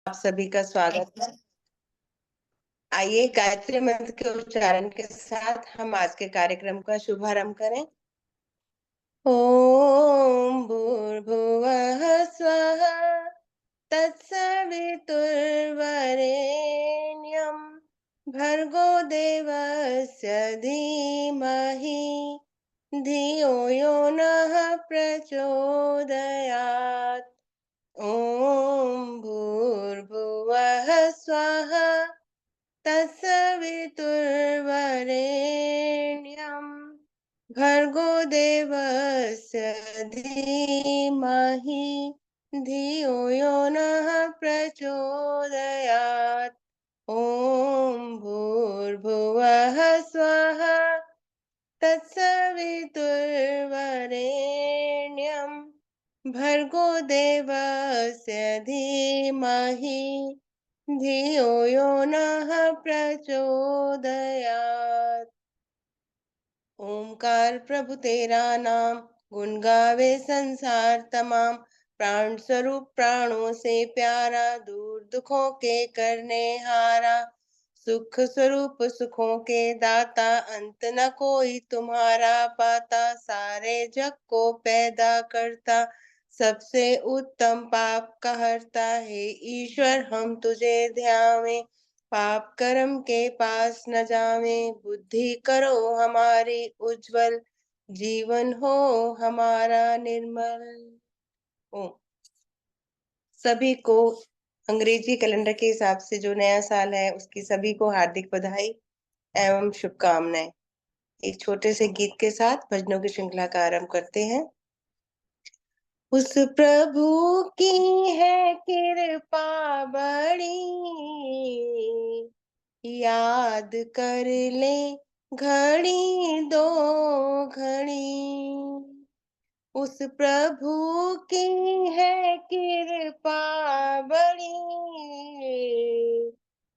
आप सभी का स्वागत है। आइए गायत्री मंत्र के उच्चारण के साथ हम आज के कार्यक्रम का शुभारंभ करें। ओम भूर्भुवः स्वः तत्सवितुर्वरेण्यं भर्गो देवस्य धीमहि धियो यो नः प्रचोदयात्। ओम भूर्भुवः स्वः तत्सवितुर्वरेण्यं भर्गो देवस्य धीमहि धियो यो नः प्रचोदयात्। ॐ भूर्भुवः स्वः तत्सवितुर्वरेण्यं भर्गो देवस्य धीमहि धियो यो नः प्रचोदयात्। ओंकार प्रभु तेरा नाम, गुण गावे संसार तमाम। प्राण स्वरूप प्राणों से प्यारा, दूर दुखों के करने हारा। सुख स्वरूप सुखों के दाता, अंत न कोई तुम्हारा पाता। सारे जग को पैदा करता, सबसे उत्तम पाप का हरता। हे ईश्वर हम तुझे ध्यावे, पाप कर्म के पास न जावे। बुद्धि करो हमारी उज्जवल, जीवन हो हमारा निर्मल। ओ सभी को अंग्रेजी कैलेंडर के हिसाब से जो नया साल है उसकी सभी को हार्दिक बधाई एवं शुभकामनाएं। एक छोटे से गीत के साथ भजनों की श्रृंखला का आरंभ करते हैं। उस प्रभु की है कृपा बड़ी, याद कर ले घड़ी दो घड़ी। उस प्रभु की है कृपा बड़ी,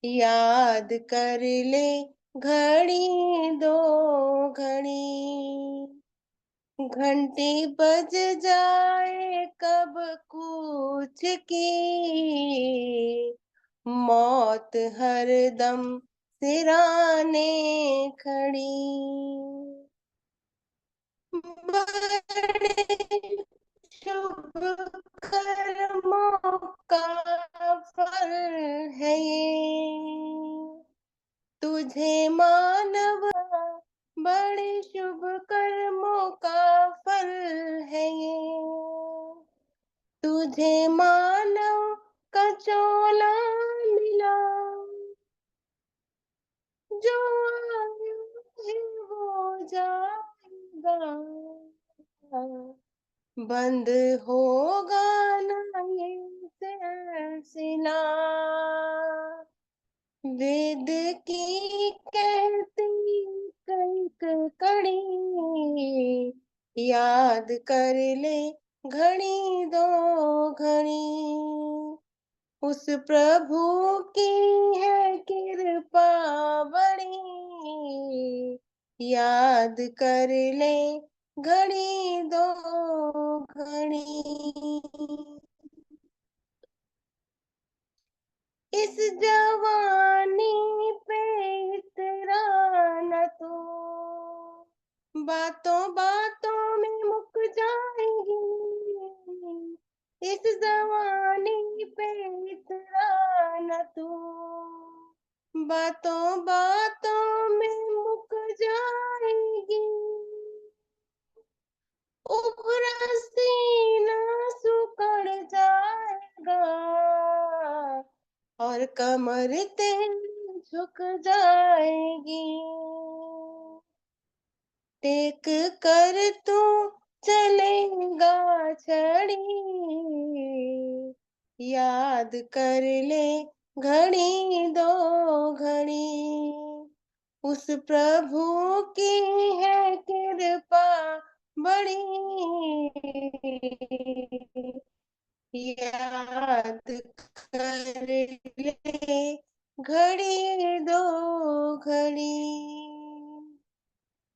याद कर ले घड़ी दो घड़ी। घंटी बज जाए कब कुछ की, मौत हरदम सिराने खड़ी। बड़े शुभ कर्मों का फल है ये, तुझे मानव बड़े शुभ कर्मों का फल है ये। तुझे मानव का चोला मिला, जो आयु है वो जाएगा। बंद होगा ना ये सिलसिला, वेद की कहती कईक कड़ी। याद कर ले घड़ी दो घड़ी। उस प्रभु की है कृपा बड़ी, याद कर ले घड़ी दो घड़ी। इस जवानी पे इतराना तो, बातों बातों में मुक जाएगी। इस जवानी पे इतराना तो, बातों बातों में मुक जाएगी। उभरा सीना सुकड़ जाएगा, और कमर तेरी झुक जाएगी। टेक कर तू चलेगा छड़ी, याद कर ले घड़ी दो घड़ी। उस प्रभु की है कृपा बड़ी, याद कर ले घड़ी दो घड़ी।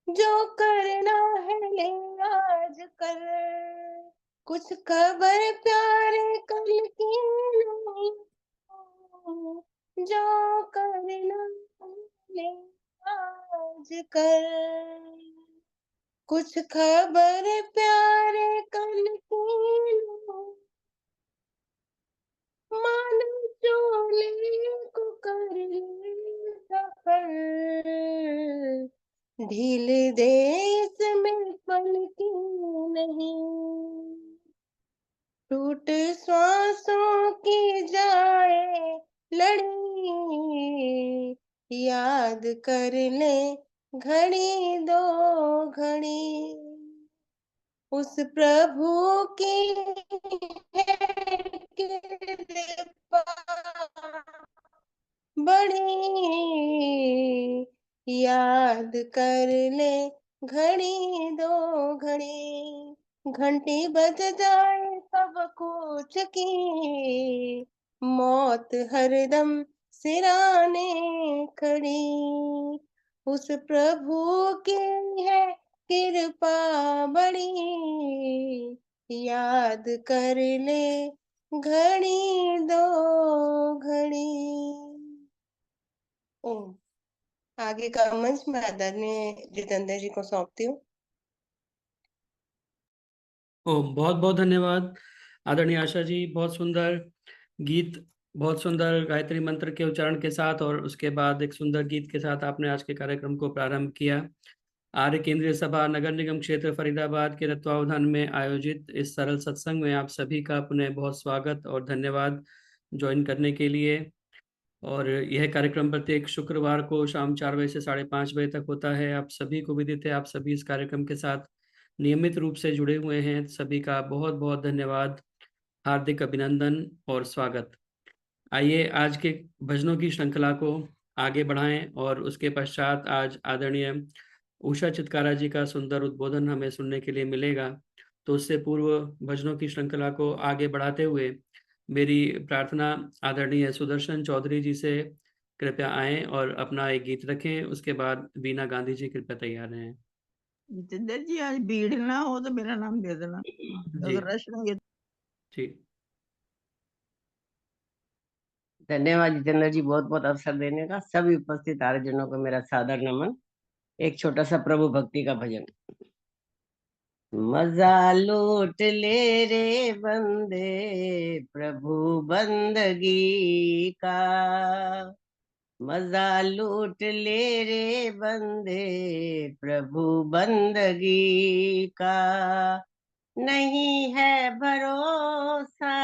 जो करना है ले आज कर, कुछ खबर प्यारे कल की नहीं। जो करना ले आज कर। कुछ खबर प्यारे कल की लो, मानो चोले को कर ले सफर। ढील दे इसमें पल की नहीं, टूट श्वासों की जाए लड़ी। याद कर ले घड़ी दो घड़ी, उस प्रभु की है कृपा बड़ी। याद कर ले घड़ी दो घड़ी, घंटी बज जाए तब कुछ की, मौत हरदम सिराने खड़ी। उस प्रभु की है कृपा बड़ी, याद कर ले घड़ी दो घड़ी। ओम। आगे का मंच मैं आदरणीय जितेंद्र जी को सौंपती हूँ। बहुत बहुत धन्यवाद आदरणीय आशा जी। बहुत सुंदर गीत, बहुत सुंदर गायत्री मंत्र के उच्चारण के साथ और उसके बाद एक सुंदर गीत के साथ आपने आज के कार्यक्रम को प्रारंभ किया। आर्य केंद्रीय सभा नगर निगम क्षेत्र फरीदाबाद के तत्वावधान में आयोजित इस सरल सत्संग में आप सभी का पुनः बहुत स्वागत और धन्यवाद ज्वाइन करने के लिए। और यह कार्यक्रम प्रत्येक शुक्रवार को शाम 4 बजे से 5:30 बजे तक होता है। आप सभी को विदित है, आप सभी इस कार्यक्रम के साथ नियमित रूप से जुड़े हुए हैं। सभी का बहुत बहुत धन्यवाद, हार्दिक अभिनंदन और स्वागत। आइए आज के भजनों की श्रृंखला को आगे बढ़ाएं और उसके पश्चात आज आदरणीय उषा चित्कारा जी का सुंदर उद्बोधन हमें सुनने के लिए मिलेगा। तो उससे पूर्व भजनों की श्रृंखला को आगे बढ़ाते हुए मेरी प्रार्थना आदरणीय सुदर्शन चौधरी जी से कृपया आएं और अपना एक गीत रखें। उसके बाद बीना गांधी जी कृपया तैयार रहें। जितेंद्र जी आज भीड़ ना हो तो मेरा नाम दे देना, जी अगर रश नहीं है। जी। धन्यवाद जितेंद्र जी, बहुत बहुत अवसर देने का। सभी उपस्थित आर्यजनों को मेरा सादर नमन। एक छोटा सा प्रभु भक्ति का भजन। मजा लूट ले रे बंदे प्रभु बंदगी का, मजा लूट ले रे बंदे प्रभु बंदगी का। नहीं है भरोसा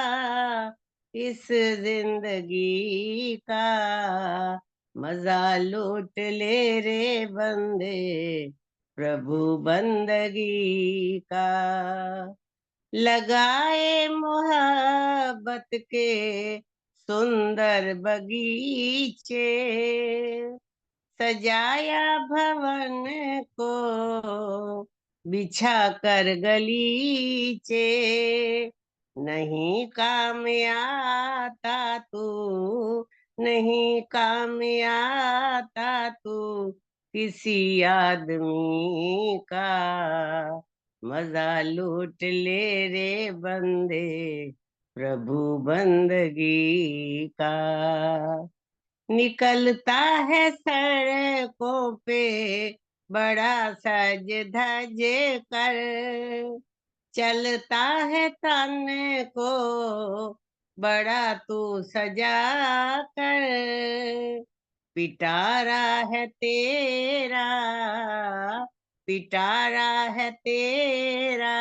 इस जिंदगी का, मजा लूट ले रे बंदे प्रभु बंदगी का। लगाए मोहब्बत के सुंदर बगीचे, सजाया भवन को बिछा कर गलीचे। नहीं काम आता तू, नहीं काम आता तू किसी आदमी का, मजा लूट ले रे बंदे प्रभु बंदगी का। निकलता है सड़कों पे बड़ा सज धज कर, चलता है तन को बड़ा तू सजा कर। पिटारा है तेरा, पिटारा है तेरा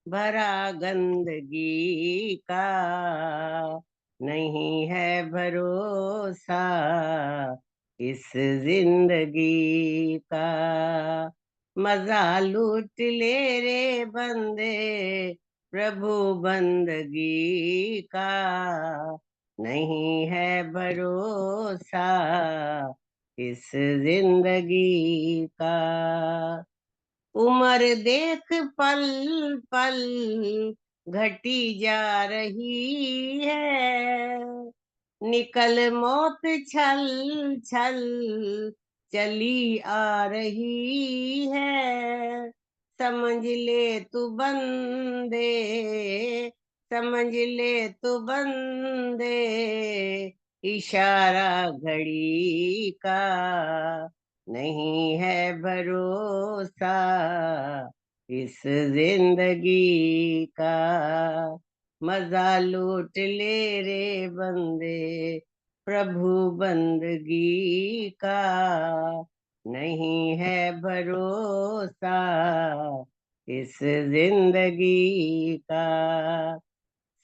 भरा गंदगी का। नहीं है भरोसा इस जिंदगी का, मजा लूट ले रे बंदे प्रभु बंदगी का। नहीं है भरोसा इस जिंदगी का। उम्र देख पल पल घटी जा रही है, निकल मौत छल छल चली आ रही है। समझ ले तू बंदे, समझ ले तू बंदे इशारा घड़ी का नहीं है भरोसा इस जिंदगी का। मजा लूट ले रे बंदे प्रभु बंदगी का नहीं है भरोसा इस जिंदगी का।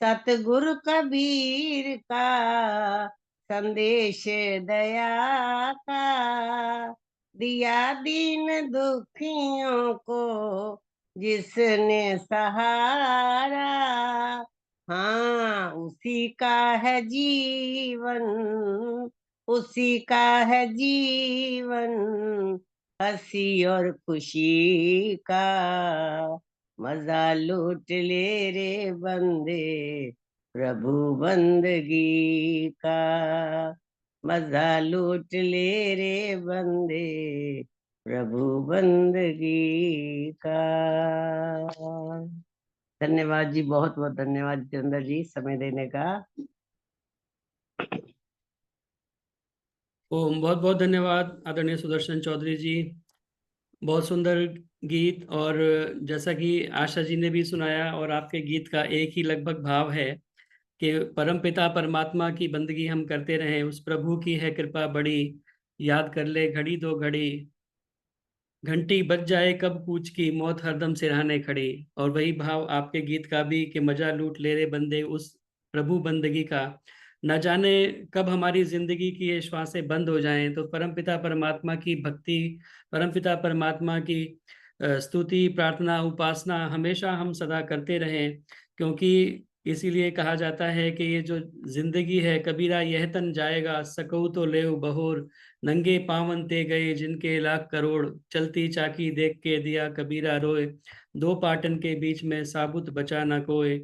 सतगुरु कबीर का संदेश दया का दिया दीन दुखियों को जिसने सहारा। हाँ उसी का है जीवन उसी का है जीवन हंसी और खुशी का। मजा लूट ले रे बंदे प्रभु बंदगी का। मजा लूट ले रे बंदे प्रभु बंदगी का। धन्यवाद जी, बहुत बहुत धन्यवाद जितेंद्र जी समय देने का। ओम बहुत बहुत धन्यवाद आदरणीय सुदर्शन चौधरी जी। बहुत सुंदर गीत। और जैसा कि आशा जी ने भी सुनाया और आपके गीत का एक ही लगभग भाव है कि परम पिता परमात्मा की बंदगी हम करते रहें, उस प्रभु की है कृपा बड़ी, याद कर ले घड़ी दो घड़ी, घंटी बज जाए कब कूच की, मौत हरदम सिरहाने खड़ी। और वही भाव आपके गीत का भी कि मजा लूट ले रे बंदे उस प्रभु बंदगी का। न जाने कब हमारी जिंदगी की ये श्वासें बंद हो जाएं, तो परमपिता परमात्मा की भक्ति, परमपिता परमात्मा की स्तुति प्रार्थना उपासना हमेशा हम सदा करते रहें। क्योंकि इसीलिए कहा जाता है कि ये जो जिंदगी है कबीरा यह तन जाएगा, सकऊ तो लेव बहोर, नंगे पावन ते गए जिनके लाख करोड़, चलती चाकी देख के दिया कबीरा रोए, दो पाटन के बीच में साबुत बचा न कोय,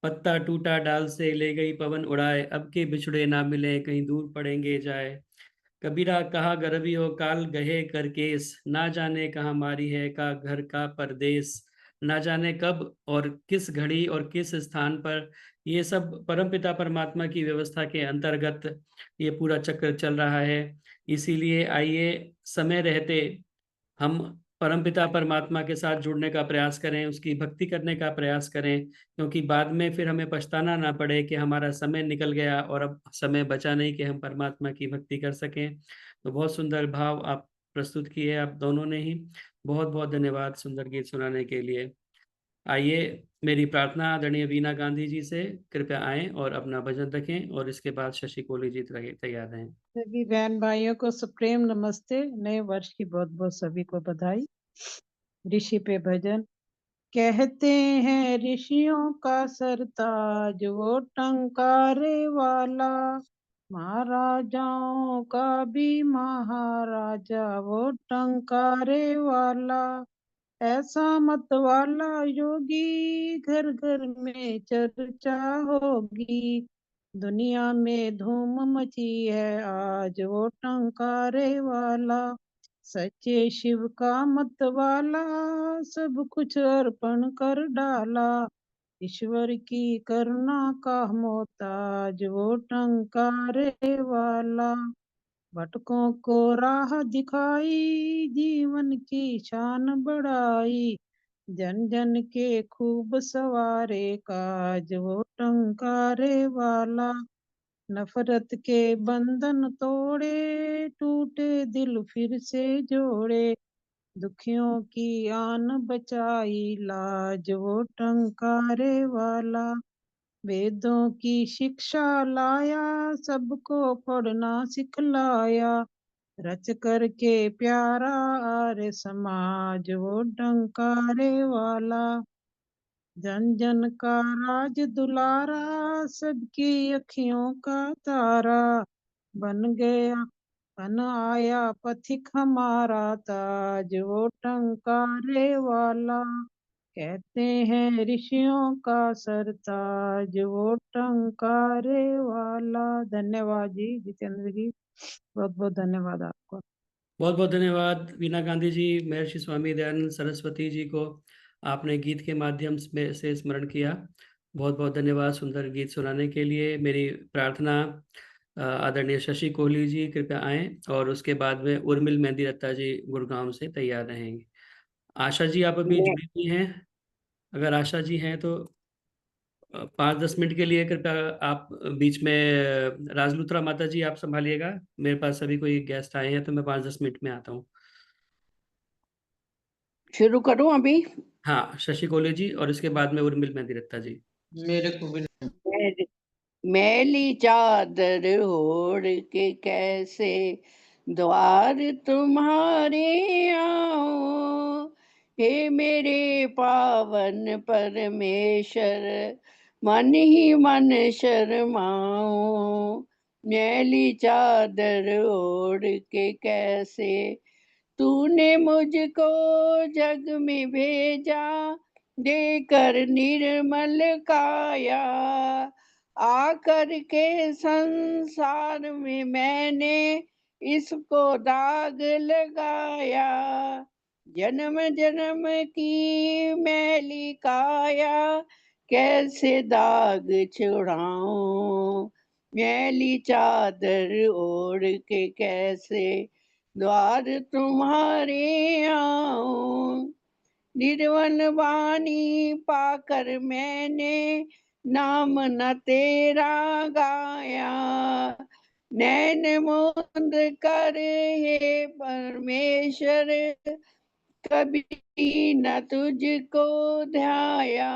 पत्ता टूटा डाल से ले गई पवन उड़ाए, अब के बिछड़े ना मिले कहीं दूर पड़ेंगे जाए। कबीरा कहा गर्वियो काल गहे कर केस, ना जाने कहाँ मारी है का घर का परदेस, ना जाने कब और किस घड़ी और किस स्थान पर। ये सब परमपिता परमात्मा की व्यवस्था के अंतर्गत ये पूरा चक्र चल रहा है। इसीलिए आइए समय रहते हम परमपिता परमात्मा के साथ जुड़ने का प्रयास करें, उसकी भक्ति करने का प्रयास करें, क्योंकि बाद में फिर हमें पछताना ना पड़े कि हमारा समय निकल गया और अब समय बचा नहीं कि हम परमात्मा की भक्ति कर सकें। तो बहुत सुंदर भाव आप प्रस्तुत किए आप दोनों ने ही। बहुत बहुत धन्यवाद सुंदर गीत सुनाने के लिए। आइए मेरी प्रार्थना आदरणीय वीणा गांधी जी से, कृपया आएं और अपना भजन रखें और इसके बाद शशि कोली जी तैयार रहें। सभी बहन भाइयों को सुप्रेम नमस्ते। नए वर्ष की बहुत बहुत सभी को बधाई। ऋषि पे भजन। कहते हैं ऋषियों का सरताज वो टंकारे वाला, महाराजाओं का भी महाराजा वो टंकारे वाला, ऐसा मत वाला योगी घर घर में चर्चा होगी, दुनिया में धूम मची है आज वो टंकारे वाला, सच्चे शिव का मत वाला सब कुछ अर्पण कर डाला, ईश्वर की करुणा का मोहताज वो टंकारे वाला, भटकों को राह दिखाई जीवन की शान बढ़ाई, जन जन के खूब सवारे काज वो टंकारे वाला, नफरत के बंधन तोड़े टूटे दिल फिर से जोड़े, दुखियों की आन बचाई लाज वो टंकारे वाला, वेदों की शिक्षा लाया सबको पढ़ना सिखलाया, रच करके प्यारा आर्य समाज वो टंकारे वाला, जन जन का राज दुलारा सबकी अखियों का तारा, बन गया बन आया पथिक हमारा ताज वो टंकारे वाला, कहते हैं ऋषियों का सरताज वो टंकारे वाला। धन्यवाद जी जितेंद्र जी, बहुत बहुत धन्यवाद आपको। बहुत बहुत धन्यवाद वीणा गांधी जी। महर्षि स्वामी दयानंद सरस्वती जी को आपने गीत के माध्यम से स्मरण किया। बहुत बहुत धन्यवाद सुंदर गीत सुनाने के लिए। मेरी प्रार्थना आदरणीय शशि कोहली जी कृपया आएं, और उसके बाद में उर्मिल मेहंदी रत्ता जी गुड़गांव से तैयार रहेंगे। आशा जी आप अभी मैं जुड़ी हुई हैं? अगर आशा जी हैं तो 5-10 मिनट के लिए कृपया आप बीच में राजलुत्रा माता जी आप संभालिएगा। मेरे पास अभी कोई गेस्ट आए हैं तो मैं 5-10 मिनट में आता हूँ। शुरू करूं अभी? हाँ, शशि कोहली जी और इसके बाद में उर्मिल मेहंदी रत्ता जी। मेरे को भी मैं- मैली चादर ओढ़ के कैसे द्वार तुम्हारे आऊं, हे मेरे पावन परमेश्वर, मन ही मन शर्माऊं। मैली चादर ओढ़ के कैसे तूने मुझको जग में भेजा, देकर निर्मल काया, आकर के संसार में मैंने इसको दाग लगाया। जन्म जन्म की मैली काया, कैसे दाग छुड़ाऊं। मैली चादर ओढ़ के कैसे द्वार तुम्हारे आऊं। निर्वन वाणी पाकर मैंने नाम न तेरा गाया, नैन मुंद कर हे परमेश्वर, कभी न तुझको ध्याया।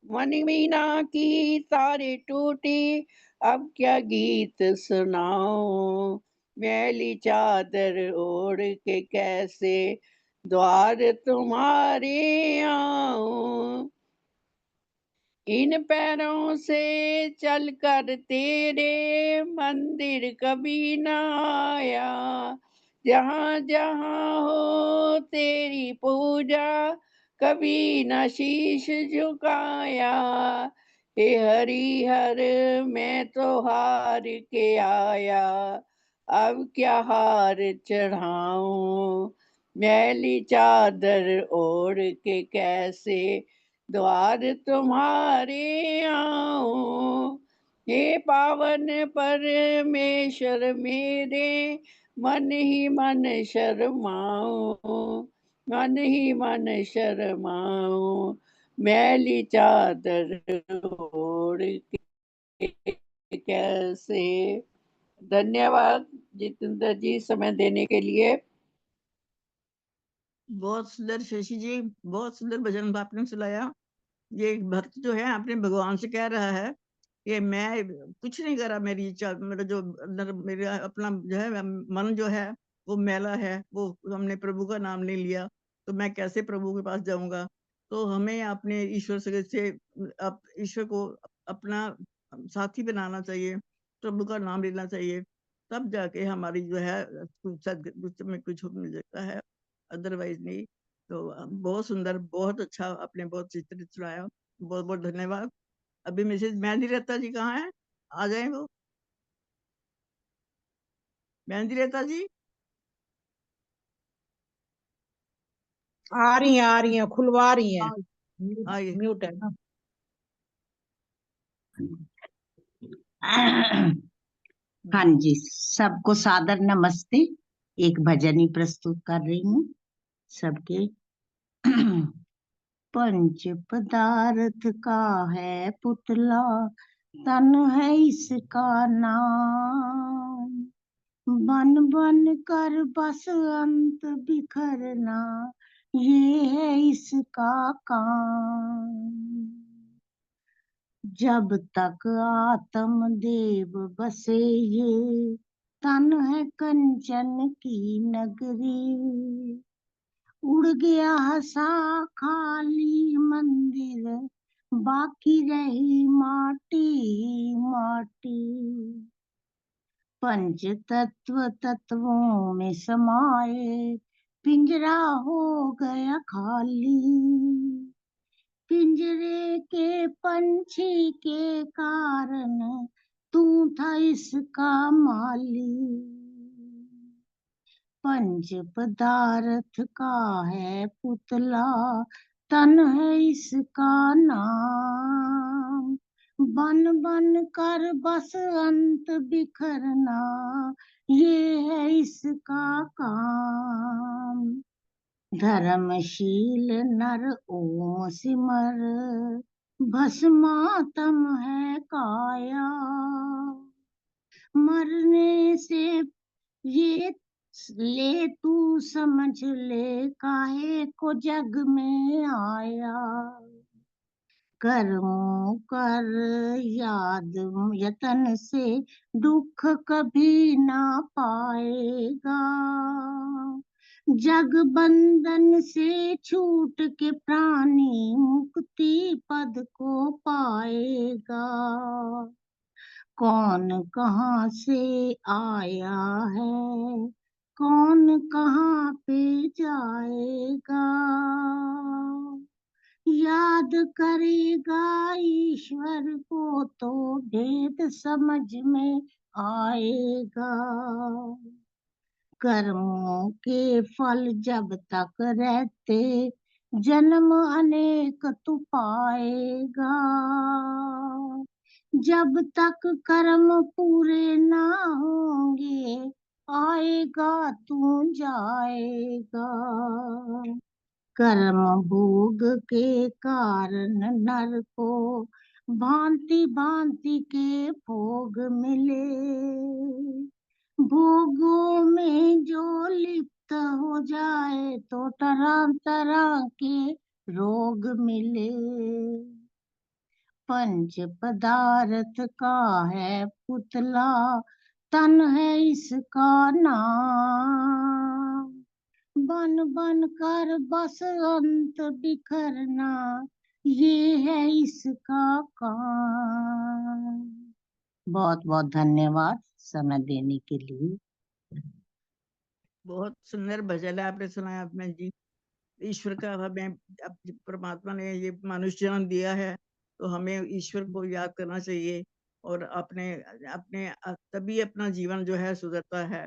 मन मीना की तारे टूटी, अब क्या गीत सुनाऊं। मैली चादर ओढ़ के कैसे द्वार तुम्हारे आऊं। इन पैरों से चलकर तेरे मंदिर कभी न आया, जहाँ जहाँ हो तेरी पूजा कभी न शीश झुकाया। हे हरि हर मैं तो हार के आया, अब क्या हार चढ़ाऊं। मैली चादर ओढ़ के कैसे द्वार तुम्हारे आऊं। हे पावन परमेश्वर मेरे, मन ही मन शर्माऊं, मन ही मन शर्माऊं। मैली चादर ओढ़ के कैसे। धन्यवाद जितेंद्र जी समय देने के लिए। बहुत सुंदर शशि जी, बहुत सुंदर भजन आपने सुनाया। ये एक भक्त जो है अपने भगवान से कह रहा है कि मैं कुछ नहीं करा, मेरी इच्छा, मेरा जो अंदर मेरा अपना जो है मन जो है वो मैला है, वो हमने प्रभु का नाम नहीं लिया, तो मैं कैसे प्रभु के पास जाऊंगा। तो हमें अपने ईश्वर से ईश्वर को अपना साथी बनाना चाहिए, प्रभु का नाम लेना चाहिए, तब जाके हमारी जो है कुछ में कुछ मिल सकता है, अदरवाइज नहीं। तो बहुत सुंदर, बहुत अच्छा आपने बहुत चित्रित सुनाया, बहुत बहुत धन्यवाद। अभी मिसेज मेहंदी रत्ता जी कहाँ है? आ जाए वो। मेहंदी रत्ता जी आ रही हैं, खुलवा रही हैं। आइए। म्यूट है ना। हाँ जी, सबको सादर नमस्ते। एक भजन ही प्रस्तुत कर रही हूँ सबके। पंच पदार्थ का है पुतला, तन है इसका नाम, बन बन कर बस अंत बिखरना, ये है इसका काम। जब तक आत्म देव बसे ये तन है कंचन की नगरी, उड़ गया सा खाली मंदिर, बाकी रही माटी माटी। पंच तत्व तत्वों में समाये पिंजरा हो गया खाली, पिंजरे के पंछी के कारण तू था इसका माली। पंच पदार्थ का है पुतला, तन है इसका नाम, बन बन कर बस अंत बिखरना, ये है इसका काम। धर्मशील नर ओम सिमर, भस्मातम है काया। मरने से ये ले तू समझ ले, काहे को जग में आया। कर्मों कर याद यतन से, दुख कभी ना पाएगा। जग बंधन से छूट के प्राणी, मुक्ति पद को पाएगा। कौन कहाँ से आया है, कौन कहाँ पे जाएगा। याद करेगा ईश्वर को तो भेद समझ में आएगा। कर्मों के फल जब तक रहते, जन्म अनेक तू पाएगा। जब तक कर्म पूरे ना होंगे, आएगा तू जाएगा। कर्म भोग के कारण नर को, भांति भांति के भोग मिले। भोगों में जो लिप्त हो जाए, तो तरह तरह के रोग मिले। पंच पदार्थ का है पुतला, तन है इसका नाम। बन बन कर बस अंत बिखरना, ये है इसका काम। बहुत बहुत धन्यवाद समय देने के लिए। बहुत सुंदर भजन आपने सुनाया अपने जी। ईश्वर का हमें, अब परमात्मा ने ये मनुष्य जन्म दिया है, तो हमें ईश्वर को याद करना चाहिए और अपने अपने तभी अपना जीवन जो है सुधरता है।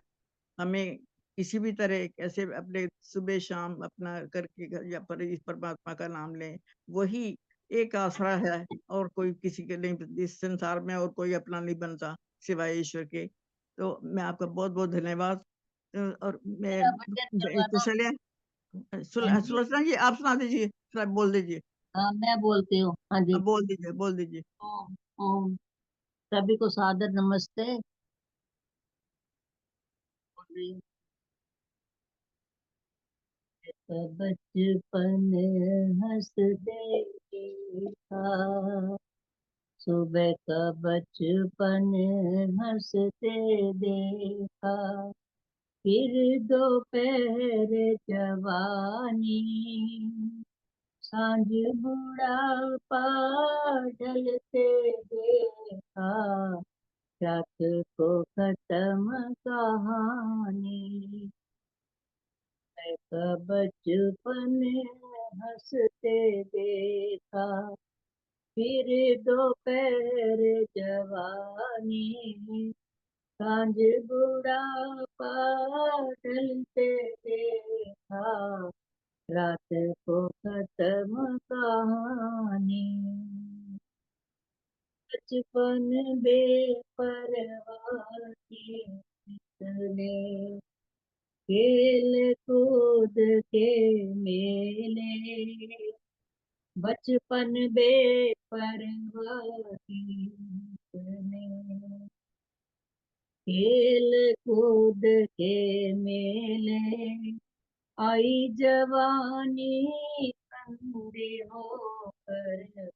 हमें किसी भी तरह कैसे अपने सुबह शाम अपना करके या पर इस परमात्मा का नाम लें, वही एक आसरा है। और कोई किसी के नहीं, इस संसार में और कोई अपना नहीं बनता सिवाय ईश्वर के। तो मैं आपका बहुत बहुत धन्यवाद। और मैं चलिए सुलोचना जी, आप सुना दीजिए, बोल दीजिए। हाँ, मैं बोलती हूँ। हाँ जी। अब बोल दीजिए, बोल दीजिए। ओम ओम। सभी को सादर नमस्ते। बचपन हंसते देखा, सुबह का बचपन हंसते देखा। फिर दोपहर जवानी, सांझ बुढ़ापा ढलते देखा। रात को खत्म कहानी, का बचपन हंसते देखा। फिर दोपहर जवानी, सांझ बुढ़ापा ढलते देखा। रात को खत्म कहानी। बचपन बेपरवाह की ने, खेल कूद के मेले। बचपन बेपरवाह की ने, खेल कूद के मेले। आई जवानी अंधे होकर,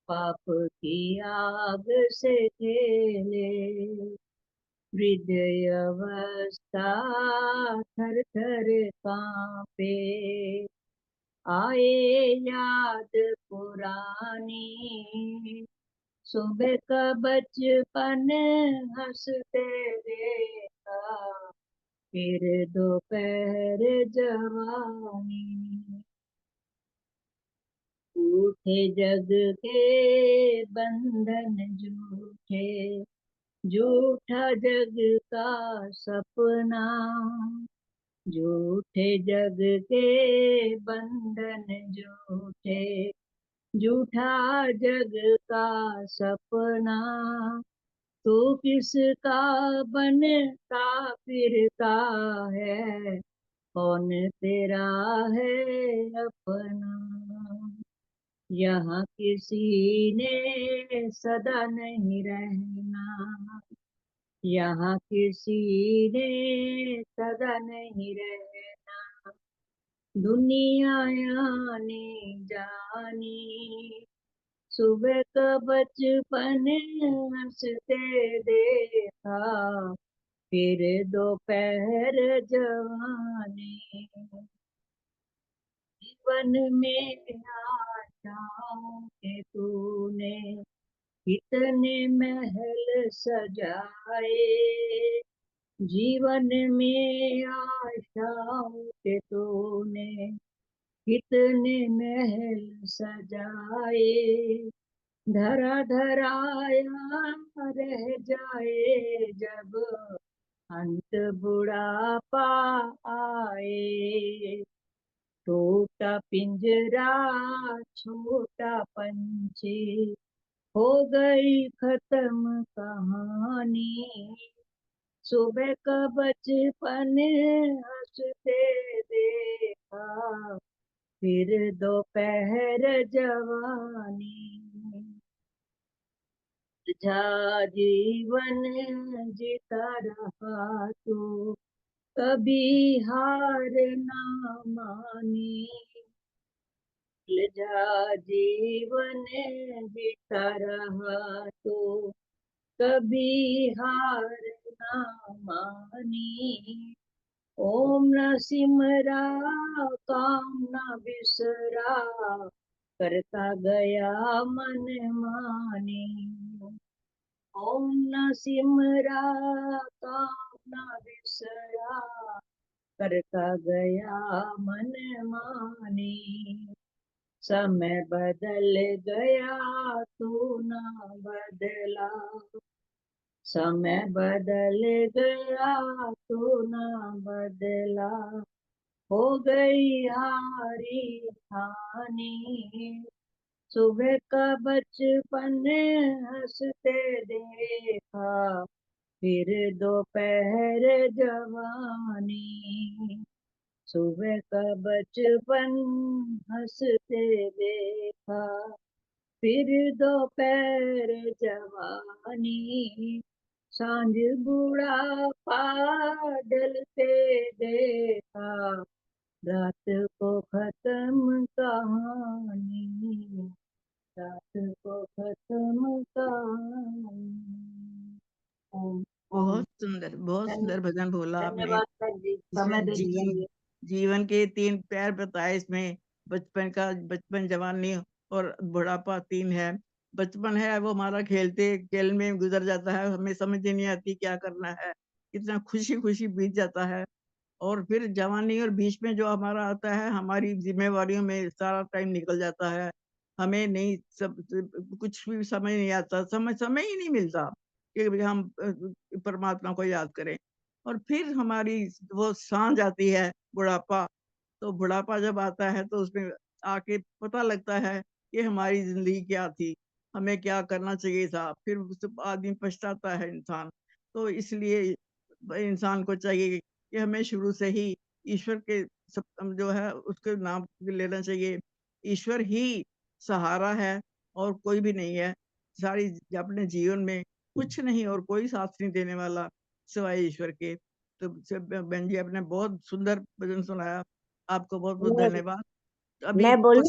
पाप की आग से खेले। हृदय अवस्था थर थर कांपे, आए याद पुरानी। सुबह का बचपन हंसते देखा, फिर दोपहर जवानी। झूठे जग के बंधन झूठे, झूठा जग का सपना। झूठे जग के बंधन झूठे, झूठा जग का सपना तू किसका बनता फिरता है, कौन तेरा है अपना। यहाँ किसी ने सदा नहीं रहना, यहाँ किसी ने सदा नहीं रहना। दुनिया आने जानी, सुबह का बचपन हंसते देखा, फिर दोपहर जवानी। जीवन में आशाओं के तूने कितने महल सजाए, जीवन में आशाओं के तूने कितने महल सजाए। धरा धराया रह जाए जब अंत बुढ़ापा आए। टूटा पिंजरा छोटा पंछी, हो गई खत्म कहानी। सुबह का बचपन हंसते देखा, फिर दोपहर जवानी। जा जीवन जीता रहा तू, कभी हार ना मानी। जा जीवन जीता रहा तू, कभी हार ना मानी। ओम न सिमरा काम न बिसरा, करता गया मन मानी। ओम न सिमरा काम न बिसरा, करता गया मन मानी। समय बदल गया तू ना बदला, समय बदल गया तू ना बदला। हो गई हारी हानि, सुबह का बचपन हंसते देखा, फिर दोपहर जवानी। सुबह का बचपन हंसते देखा, फिर दोपहर जवानी। सांझ बुढ़ापा ढलते देखा, रात को खत्म कहानी, रात को खत्म कहानी। ओम ओम। बहुत सुंदर भजन बोला आपने। धन्यवाद सर जी, समय इसमें देने के लिए। जीवन के 3 पैर बताए इसमें। बचपन, जवानी और बुढ़ापा 3 है। बचपन है वो हमारा खेलते खेल में गुजर जाता है, हमें समझ ही नहीं आती क्या करना है, कितना खुशी खुशी बीत जाता है। और फिर जवानी और बीच में जो हमारा आता है, हमारी जिम्मेवारियों में सारा टाइम निकल जाता है, हमें नहीं कुछ भी समझ नहीं आता, समय ही नहीं मिलता कि भी हम परमात्मा को याद करें। और फिर हमारी वो सांझ आती है बुढ़ापा। तो बुढ़ापा जब आता है तो उसमें आके पता लगता है कि हमारी जिंदगी क्या थी, हमें क्या करना चाहिए था। फिर उस आदमी पछताता है इंसान। तो इसलिए इंसान को चाहिए कि हमें शुरू से ही ईश्वर के सब जो है उसके नाम लेना चाहिए। ईश्वर ही सहारा है और कोई भी नहीं है। सारी अपने जीवन में कुछ नहीं और कोई साथ नहीं देने वाला सिवाय ईश्वर के। तो बहन जी आपने बहुत सुंदर भजन सुनाया, आपको बहुत बहुत मैं धन्यवाद। अभी मैं बोलूं?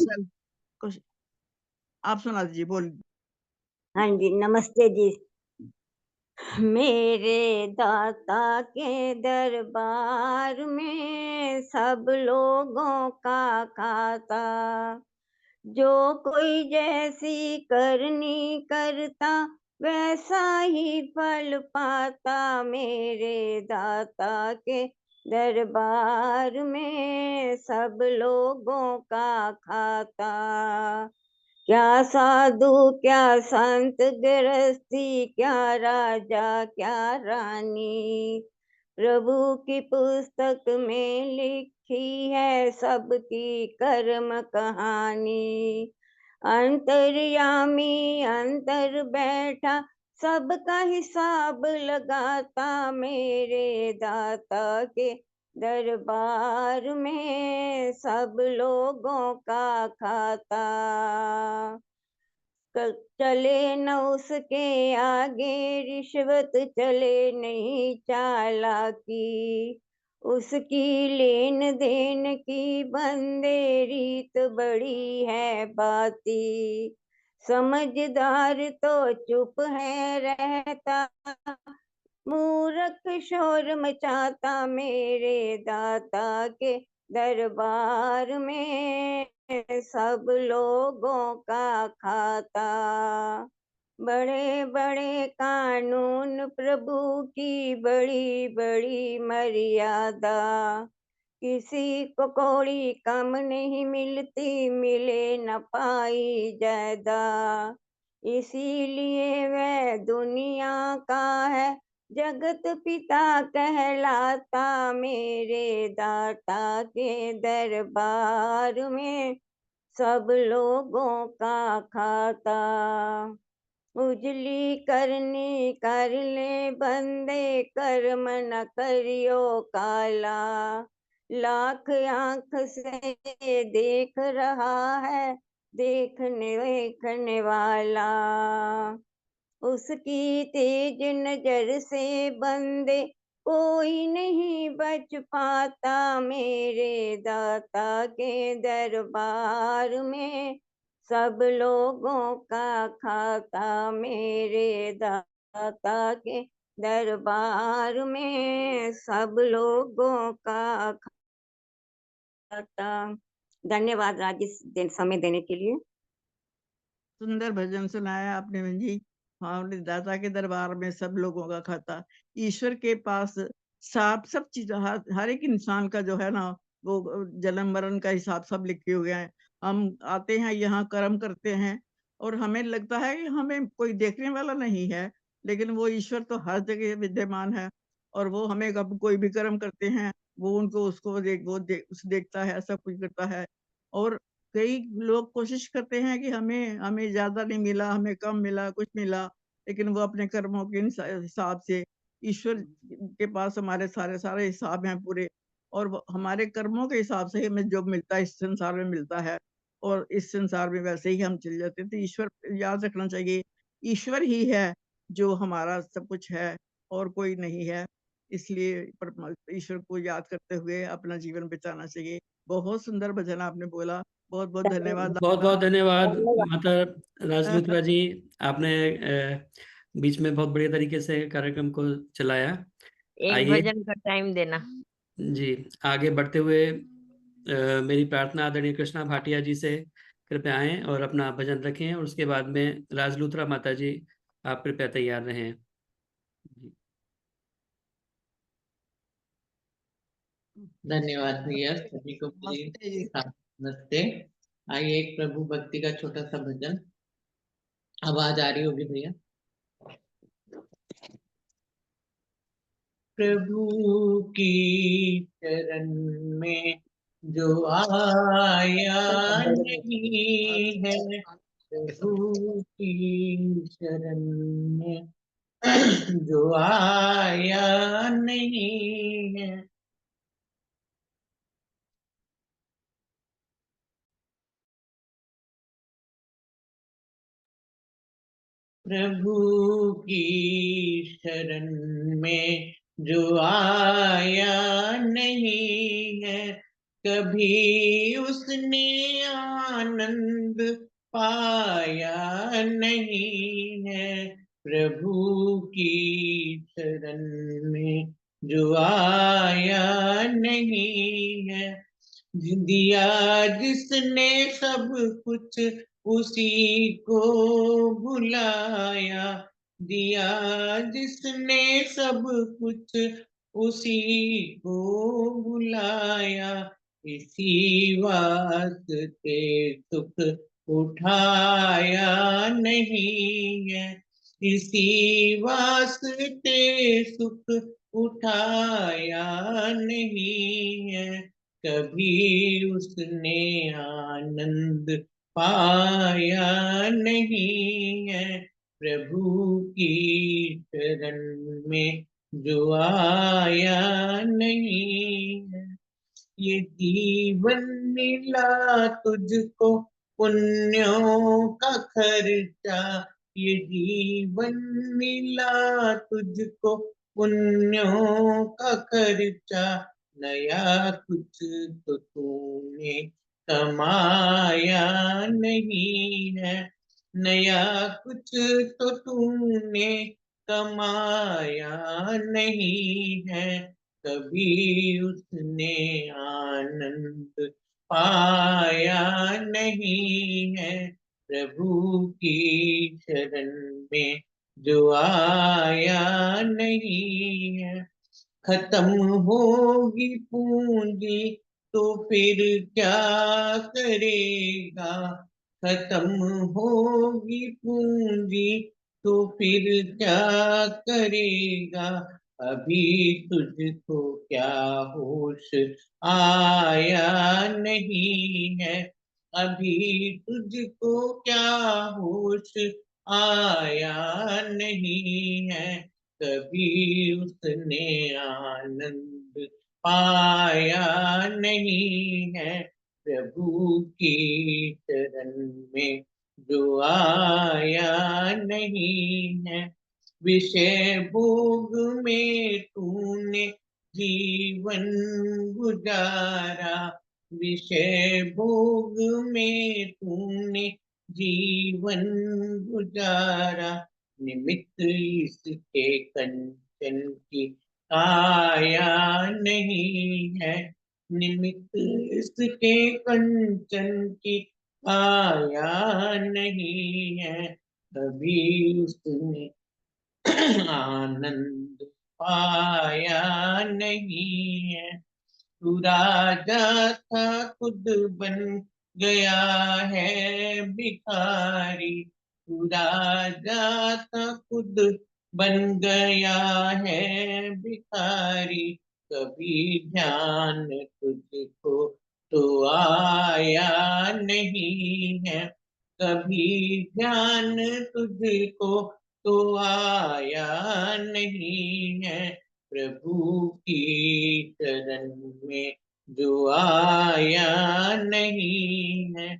कुछ आप सुना दीजिए, बोल। हाँ जी, नमस्ते जी। मेरे दाता के दरबार में सब लोगों का खाता, जो कोई जैसी करनी करता वैसा ही फल पाता। मेरे दाता के दरबार में सब लोगों का खाता। क्या साधु क्या संत गृहस्थी, क्या राजा क्या रानी, प्रभु की पुस्तक में लिखी है सबकी कर्म कहानी। अंतर्यामी अंतर बैठा सबका हिसाब लगाता, मेरे दाता के दरबार में सब लोगों का खाता। चले न उसके आगे रिश्वत, चले नहीं चालाकी, उसकी लेन देन की बंदे रीत बड़ी है बाती। समझदार तो चुप है रहता, मूर्ख शोर मचाता, मेरे दाता के दरबार में सब लोगों का खाता। बड़े बड़े कानून प्रभु की बड़ी बड़ी मर्यादा, किसी को कोई कम नहीं मिलती, मिले न पाई ज्यादा। इसीलिए वह दुनिया का है जगत पिता कहलाता, मेरे दाता के दरबार में सब लोगों का खाता। उजली करनी कर ले बंदे, कर्म न करियो काला, लाख आंख से देख रहा है देखने वाला। उसकी तेज नजर से बंदे कोई नहीं बच पाता, मेरे दाता के दरबार में सब लोगों का खाता, मेरे दाता के दरबार में सब लोगों का खाता। धन्यवाद राजेश समय देने के लिए। सुंदर भजन सुनाया आपने बहन जी। हमने दाता के दरबार में सब लोगों का खाता। ईश्वर के पास सब चीज हर एक इंसान का जो है ना, वो जन्म मरण का हिसाब सब लिखे हुए हैं। हम आते हैं यहाँ कर्म करते हैं और हमें लगता है कि हमें कोई देखने वाला नहीं है, लेकिन वो ईश्वर तो हर जगह विद्यमान है और वो हमें कब कोई भी कर्म करते हैं वो उनको उसको देखता है, सब कुछ करता है। और कई लोग कोशिश करते हैं कि हमें ज्यादा नहीं मिला, हमें कम मिला, कुछ मिला, लेकिन वो अपने कर्मों के हिसाब से ईश्वर के पास हमारे सारे हिसाब हैं पूरे, और हमारे कर्मों के हिसाब से हमें जो मिलता है इस संसार में मिलता है, और इस संसार में वैसे ही हम चले जाते हैं। तो ईश्वर याद रखना चाहिए, ईश्वर ही है जो हमारा सब कुछ है और कोई नहीं है। इसलिए ईश्वर को याद करते हुए अपना जीवन बिताना चाहिए। बहुत सुंदर भजन आपने बोला, बहुत बहुत धन्यवाद। बहुत बहुत धन्यवाद माता राजलुत्रा जी, आपने बीच में बहुत बढ़िया तरीके से कार्यक्रम को चलाया। एक आइए भजन का टाइम देना। जी, आगे बढ़ते हुए मेरी प्रार्थना आदरणीय कृष्णा भाटिया जी से कृपया आएं और अपना भजन रखें, और उसके बाद में राजलुत्रा माता जी आप कृपया तैयार रहें। धन्यवाद भैया, सभी को नमस्ते। आइए एक प्रभु भक्ति का छोटा सा भजन। आवाज आ रही होगी भैया। प्रभु की शरण में जो आया नहीं है, प्रभु की शरण में जो आया नहीं है, प्रभु की शरण में जो आया नहीं है, कभी उसने आनंद पाया नहीं है। प्रभु की शरण में जो आया नहीं है, दिया जिसने सब कुछ उसी को बुलाया, दिया जिसने सब कुछ उसी को बुलाया, इसी वास्ते सुख उठाया नहीं है, इसी वास्ते सुख उठाया नहीं है, कभी उसने आनंद पाया नहीं है, प्रभु की शरण में जो आया नहीं है। ये जीवन मिला तुझको पुण्यों का खर्चा, ये जीवन मिला तुझको पुण्यों का खर्चा, नया कुछ तो तूने कमाया नहीं है, नया कुछ तो तूने कमाया नहीं है। कभी उसने आनंद पाया नहीं है, प्रभु की शरण में जो आया नहीं है। खत्म होगी पूंजी तो फिर क्या करेगा, खत्म होगी पूंजी तो फिर क्या करेगा। अभी तुझको क्या होश आया नहीं है, अभी तुझको क्या होश आया नहीं है। कभी उसने आनंद पाया नहीं है, प्रभु की शरण में जो आया नहीं है। विषय भोग में तूने जीवन गुजारा, विषय भोग में तूने जीवन गुजारा, निमित्त इसके कंचन की आया नहीं है, निमित्त इसके कंचन की आया नहीं है। कभी उसने आनंद पाया नहीं है। तू राजा था खुद बन गया है भिखारी, तू राजा था खुद बन गया है भिखारी। कभी ध्यान तुझको तो आया नहीं है, कभी ध्यान तुझको तो आया नहीं है। प्रभु की शरण में जो आया नहीं है।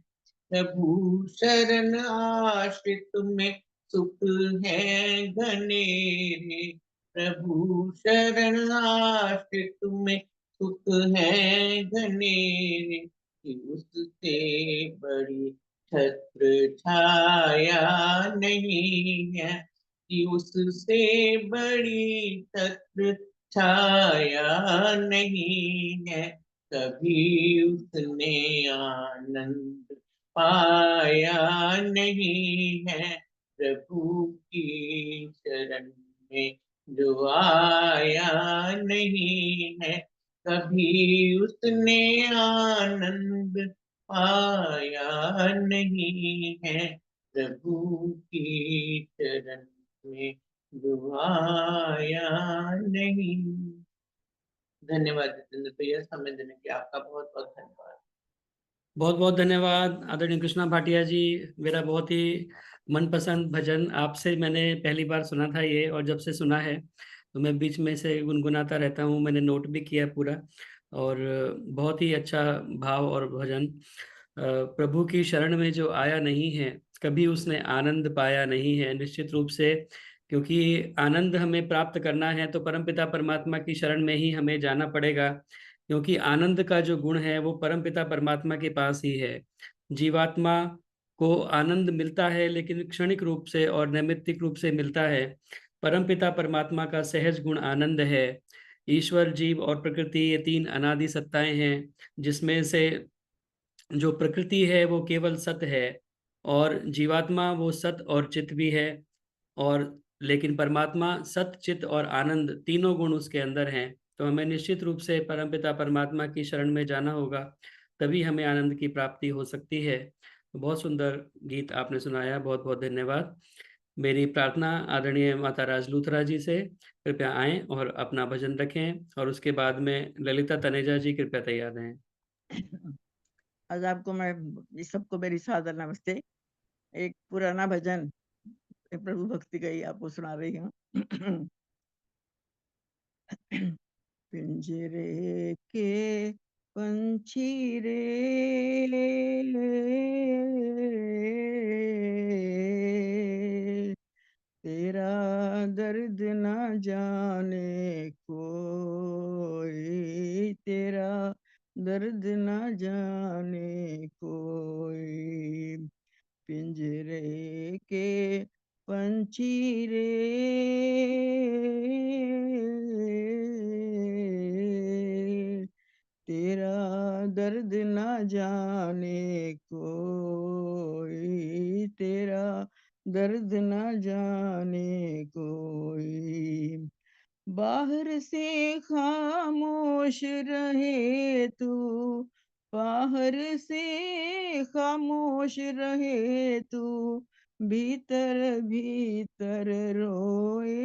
प्रभु शरण आश्रित में सुख है घनेरे, प्रभु शरण आश्रित में सुख है घनेरे। कि उससे बड़ी छत्र छाया नहीं है, कि उससे बड़ी छत्र छाया नहीं है। कभी उसने आनंद पाया नहीं है, प्रभु की शरण में जो आया नहीं है। कभी उसने आनंद पाया नहीं है, प्रभु की शरण में जो आया नहीं। धन्यवाद जितेंद्र भैया, समय देने के लिए आपका बहुत बहुत धन्यवाद। बहुत बहुत धन्यवाद आदरणीय कृष्णा भाटिया जी। मेरा बहुत ही मनपसंद भजन आपसे मैंने पहली बार सुना था ये, और जब से सुना है तो मैं बीच में से गुनगुनाता रहता हूँ, मैंने नोट भी किया पूरा। और बहुत ही अच्छा भाव और भजन। प्रभु की शरण में जो आया नहीं है, कभी उसने आनंद पाया नहीं है। निश्चित रूप से, क्योंकि आनंद हमें प्राप्त करना है तो परमपिता परमात्मा की शरण में ही हमें जाना पड़ेगा, क्योंकि आनंद का जो गुण है वो परमपिता परमात्मा के पास ही है। जीवात्मा को आनंद मिलता है लेकिन क्षणिक रूप से और नैमित्तिक रूप से मिलता है। परमपिता परमात्मा का सहज गुण आनंद है। ईश्वर, जीव और प्रकृति, ये तीन अनादि सत्ताएं हैं, जिसमें से जो प्रकृति है वो केवल सत है, और जीवात्मा वो सत और चित भी है। और लेकिन परमात्मा सत, चित और आनंद, तीनों गुण उसके अंदर हैं। तो हमें निश्चित रूप से परमपिता परमात्मा की शरण में जाना होगा, तभी हमें आनंद की प्राप्ति हो सकती है। तो बहुत सुंदर गीत आपने सुनाया, बहुत बहुत धन्यवाद। मेरी प्रार्थना आदरणीय माता राज लूथरा जी से, कृपया आएं और अपना भजन रखें, और उसके बाद में ललिता तनेजा जी कृपया तैयार रहें। आज आपको मैं इस सबको मेरी सादर नमस्ते। एक पुराना भजन प्रभु भक्ति का ही आपको सुना रही हूँ। पिंजरे के पंछी रे तेरा दर्द न जाने कोई, तेरा दर्द न जाने कोई। पिंजरे के पंछी रे तेरा दर्द न जाने कोई, तेरा दर्द न जाने कोई। बाहर से खामोश रहे तू, बाहर से खामोश रहे तू, भीतर भीतर रोए,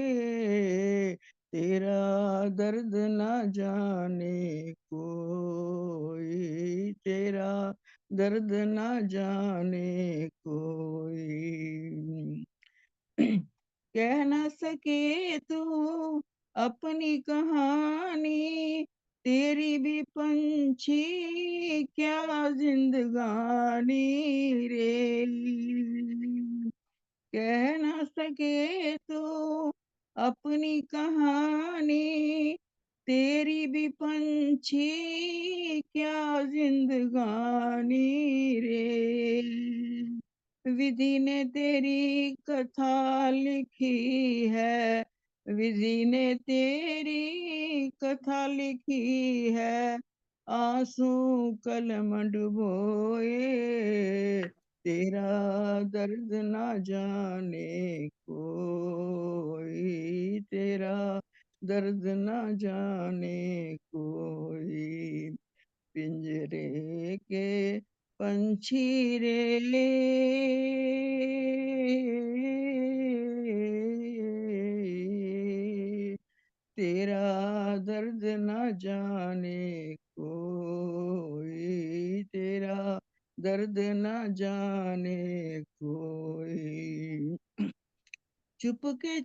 तेरा दर्द न जाने कोई, तेरा दर्द न जाने कोई। कह न सके तू अपनी कहानी, तेरी भी पंछी क्या जिंदगानी रे। कह न सके तू अपनी कहानी, तेरी भी पंछी क्या जिंदगानी रे। विधि ने तेरी कथा लिखी है, विधि ने तेरी कथा लिखी है, आंसू कलम डुबोए, तेरा दर्द न जाने कोई, तेरा दर्द न जाने कोई। पिंजरे के पंछी रे तेरा दर्द न जाने कोई, तेरा दर्द न जाने कोई। चुपके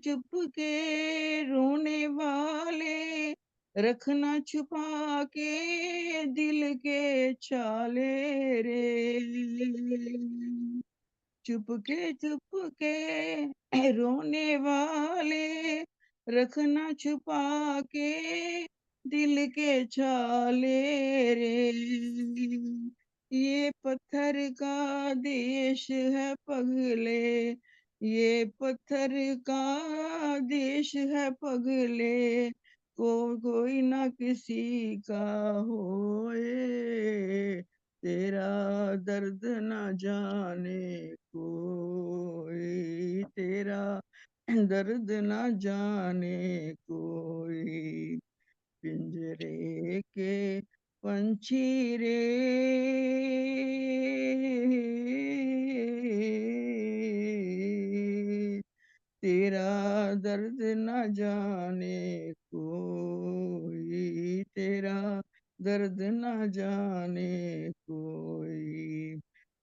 रोने वाले रखना छुपा के दिल के छाले रे। चुपके रोने वाले रखना छुपा के दिल के छाले रे। ये पत्थर का देश है पगले, ये पत्थर का देश है पगले, कोई ना किसी का होए, तेरा दर्द न जाने कोई, तेरा दर्द न जाने कोई। पिंजरे के पंछी रे तेरा दर्द न जाने कोई, तेरा दर्द न जाने कोई।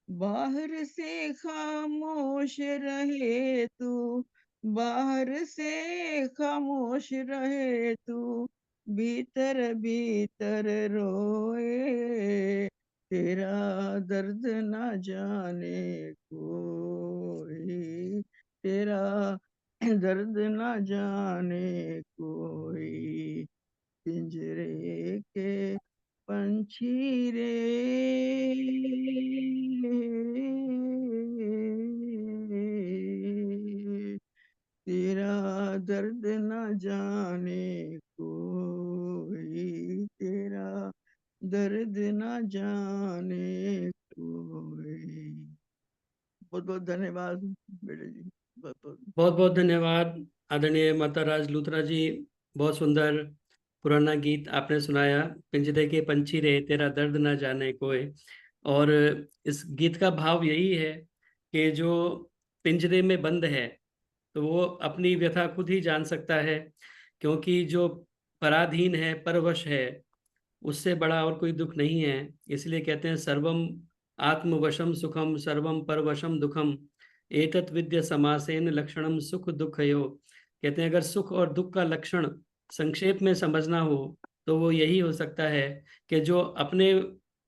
बाहर से खामोश रहे तू, बाहर से खामोश रहे तू, भीतर भीतर रोए, तेरा दर्द न जाने कोई, तेरा दर्द न जाने कोई। पिंजरे के पंछी रे तेरा दर्द न जाने कोई, तेरा दर्द न जाने कोई। बहुत बहुत धन्यवाद बेटे जी, बहुत बहुत। बहुत बहुत धन्यवाद आदरणीय माता राज लूथरा जी। बहुत सुंदर पुराना गीत आपने सुनाया, पिंजरे के पंछी रे तेरा दर्द ना जाने कोई। और इस गीत का भाव यही है कि जो पिंजरे में बंद है तो वो अपनी व्यथा खुद ही जान सकता है, क्योंकि जो पराधीन है, परवश है, उससे बड़ा और कोई दुख नहीं है। इसलिए कहते हैं सर्वम आत्मवशम सुखम सर्वम परवशम दुखम एतत् विद्य समासेन लक्षणम सुख दुखयो। कहते हैं अगर सुख और दुख का लक्षण संक्षेप में समझना हो तो वो यही हो सकता है कि जो अपने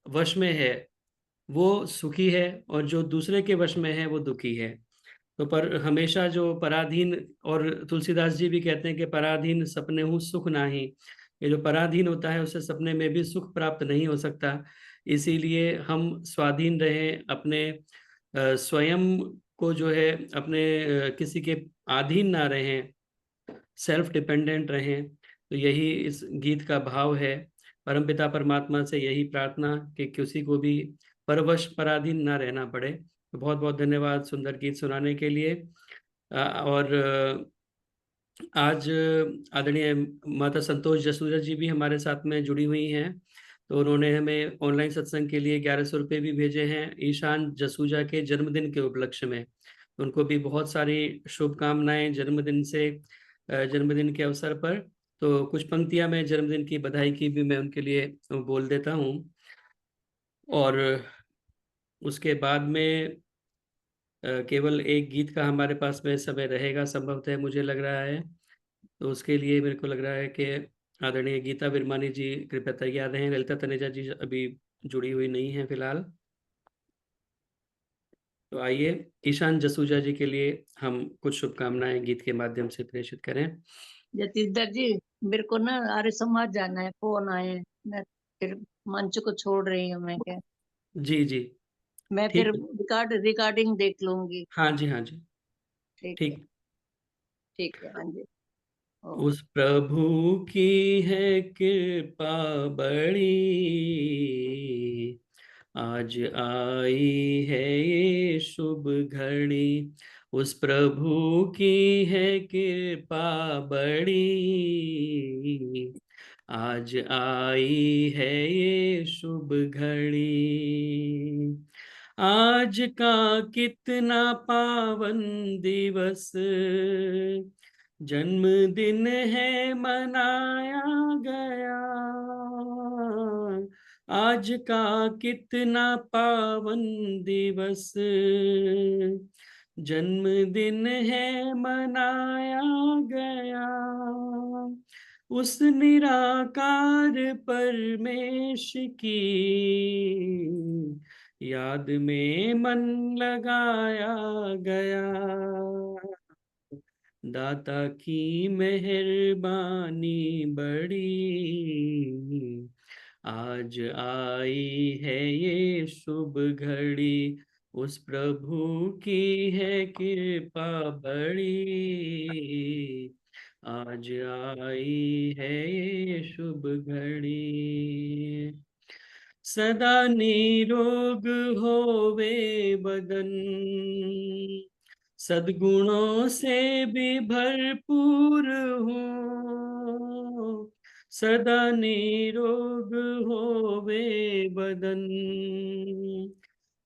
वश में है वो सुखी है और जो दूसरे के वश में है वो दुखी है। तो पर हमेशा जो पराधीन, और तुलसीदास जी भी कहते हैं कि पराधीन सपने हूँ सुख नाही। ये जो पराधीन होता है उसे सपने में भी सुख प्राप्त नहीं हो सकता। इसीलिए हम स्वाधीन रहें, अपने स्वयं को जो है अपने किसी के अधीन ना रहें, सेल्फ डिपेंडेंट रहें। तो यही इस गीत का भाव है। परमपिता परमात्मा से यही प्रार्थना कि किसी को भी परवश पराधीन ना रहना पड़े। तो बहुत बहुत धन्यवाद सुंदर गीत सुनाने के लिए। और आज आदरणीय माता संतोष जसूजा जी भी हमारे साथ में जुड़ी हुई हैं। तो उन्होंने हमें ऑनलाइन सत्संग के लिए 1100 रुपये भी भेजे हैं ईशान जसूजा के जन्मदिन के उपलक्ष्य में। उनको भी बहुत सारी शुभकामनाएं जन्मदिन से, जन्मदिन के अवसर पर। तो कुछ पंक्तियां मैं जन्मदिन की बधाई की भी मैं उनके लिए बोल देता हूँ। और उसके बाद में केवल एक गीत का हमारे पास में समय रहेगा संभवतः, मुझे लग रहा है। तो उसके लिए मेरे को लग रहा है कि आदरणीय गीता विरमानी जी कृपया तैयार रहें। ललिता तनेजा जी अभी जुड़ी हुई नहीं है फिलहाल। तो आइए ईशान जसूजा जी के लिए हम कुछ शुभकामनाएं गीत के माध्यम से प्रेषित करें। जतीन्द्र जी, मेरे को ना आर्य समाज जाना है, फोन आए हैं, मैं फिर मंच को छोड़ रही हूँ। मैं क्या, जी जी मैं फिर ठीक है। रिकॉर्डिंग देख लूंगी। हाँ जी हाँ जी ठीक है, ठीक। ठीक है। हाँ जी। ओ, उस प्रभु की है कृपा बड़ी, आज आई है ये शुभ घड़ी। उस प्रभु की है कृपा बड़ी, आज आई है ये शुभ घड़ी। आज का कितना पावन दिवस, जन्मदिन है मनाया गया। आज का कितना पावन दिवस, जन्मदिन है मनाया गया। उस निराकार परमेश की याद में मन लगाया गया। दाता की मेहरबानी बड़ी, आज आई है ये शुभ घड़ी। उस प्रभु की है कृपा बड़ी, आज आई है ये शुभ घड़ी। सदा निरोग होवे बदन, सद्गुणों से भी भरपूर हो। सदा निरोग होवे बदन,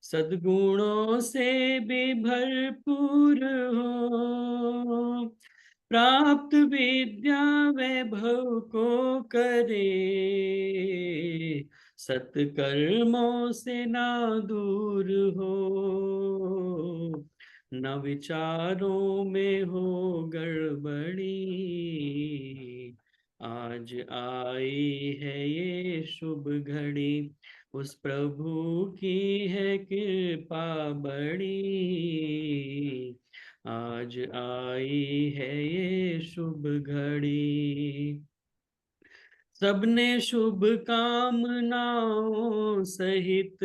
सद्गुणों से भी भरपूर हो। प्राप्त विद्या वैभव को करे, सत्कर्मों से ना दूर हो। न विचारों में हो गड़बड़ी, आज आई है ये शुभ घड़ी। उस प्रभु की है कृपा बड़ी, आज आई है ये शुभ घड़ी। सबने शुभ कामनाओं सहित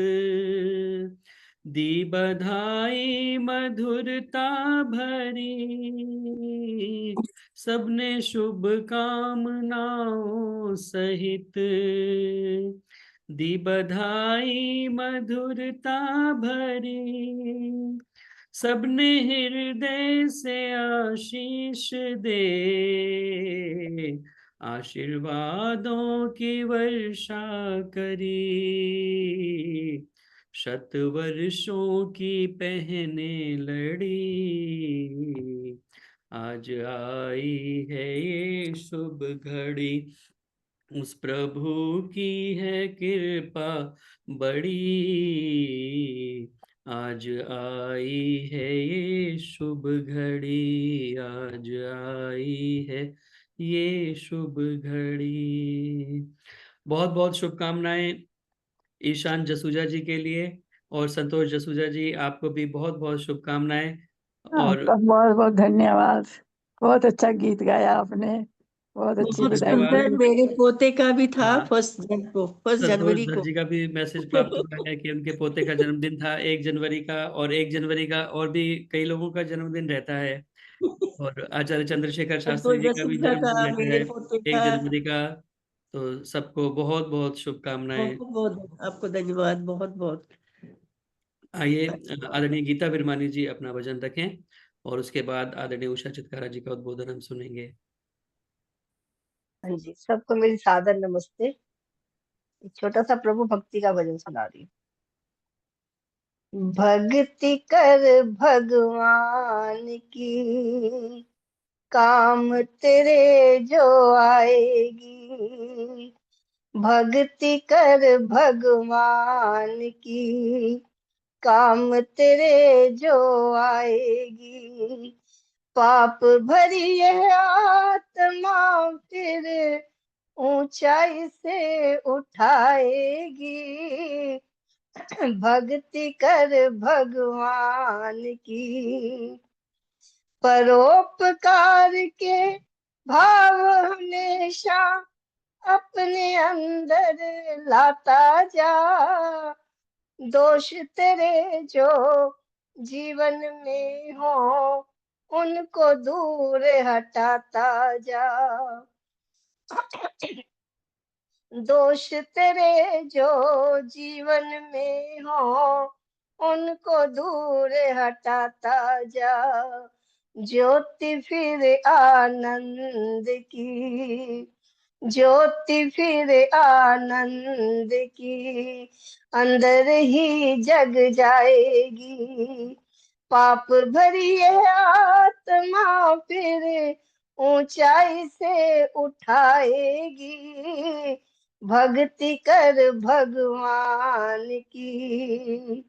दी बधाई मधुरता भरी। सबने शुभ कामनाओं सहित दी बधाई मधुरता भरी। सबने हृदय से आशीष दे आशीर्वादों की वर्षा करी। शत वर्षों की पहने लड़ी, आज आई है ये शुभ घड़ी। उस प्रभु की है कृपा बड़ी, आज आई है ये शुभ घड़ी, आज आई है ये शुभ घड़ी। बहुत बहुत शुभकामनाएं ईशान जसूजा जी के लिए, और संतोष जसूजा जी आपको भी बहुत बहुत शुभकामनाएं। और आपका बहुत बहुत धन्यवाद। बहुत अच्छा गीत गाया आपने, बहुत अच्छी बहुत बधाई सुंदर। दी। मेरे पोते का भी था हाँ, फर्स्ट संतोष जनवरी दत्त को। जी का भी मैसेज प्राप्त हुआ है कि उनके पोते का जन्मदिन था 1 जनवरी का, और 1 जनवरी का और भी कई लोगों का जन्मदिन रहता है, और आचार्य चंद्रशेखर शास्त्री संतोष जी का भी जसूजा जन्मदिन का, रहता मेरे है पोते एक का। जनवरी का। तो सबको बहुत बहुत शुभकामनाएं। बहुत बहुत आपको धन्यवाद, बहुत बहुत। आइए आदरणीय गीता बिरमानी जी अपना भजन रखें, और उसके बाद आदरणीय उषा चित्कारा जी का उद्बोधन हम सुनेंगे। हाँ जी, सबको मेरी सादर नमस्ते। एक छोटा सा प्रभु भक्ति का भजन सुना रही हूँ। भक्ति कर भगवान की, काम तेरे जो आएगी। भक्ति कर भगवान की, काम तेरे जो आएगी। पाप भरी है आत्मा फिर ऊंचाई से उठाएगी। भक्ति कर भगवान की, परोपकार के भाव हमेशा अपने अंदर लाता जा। दोष तेरे जो जीवन में हो उनको दूर हटाता जा। दोष तेरे जो जीवन में हो उनको दूर हटाता जा। ज्योति फिर आनंद की, ज्योति फिर आनंद की अंदर ही जग जाएगी। पाप भरी है आत्मा फिर ऊंचाई से उठाएगी। भक्ति कर भगवान की,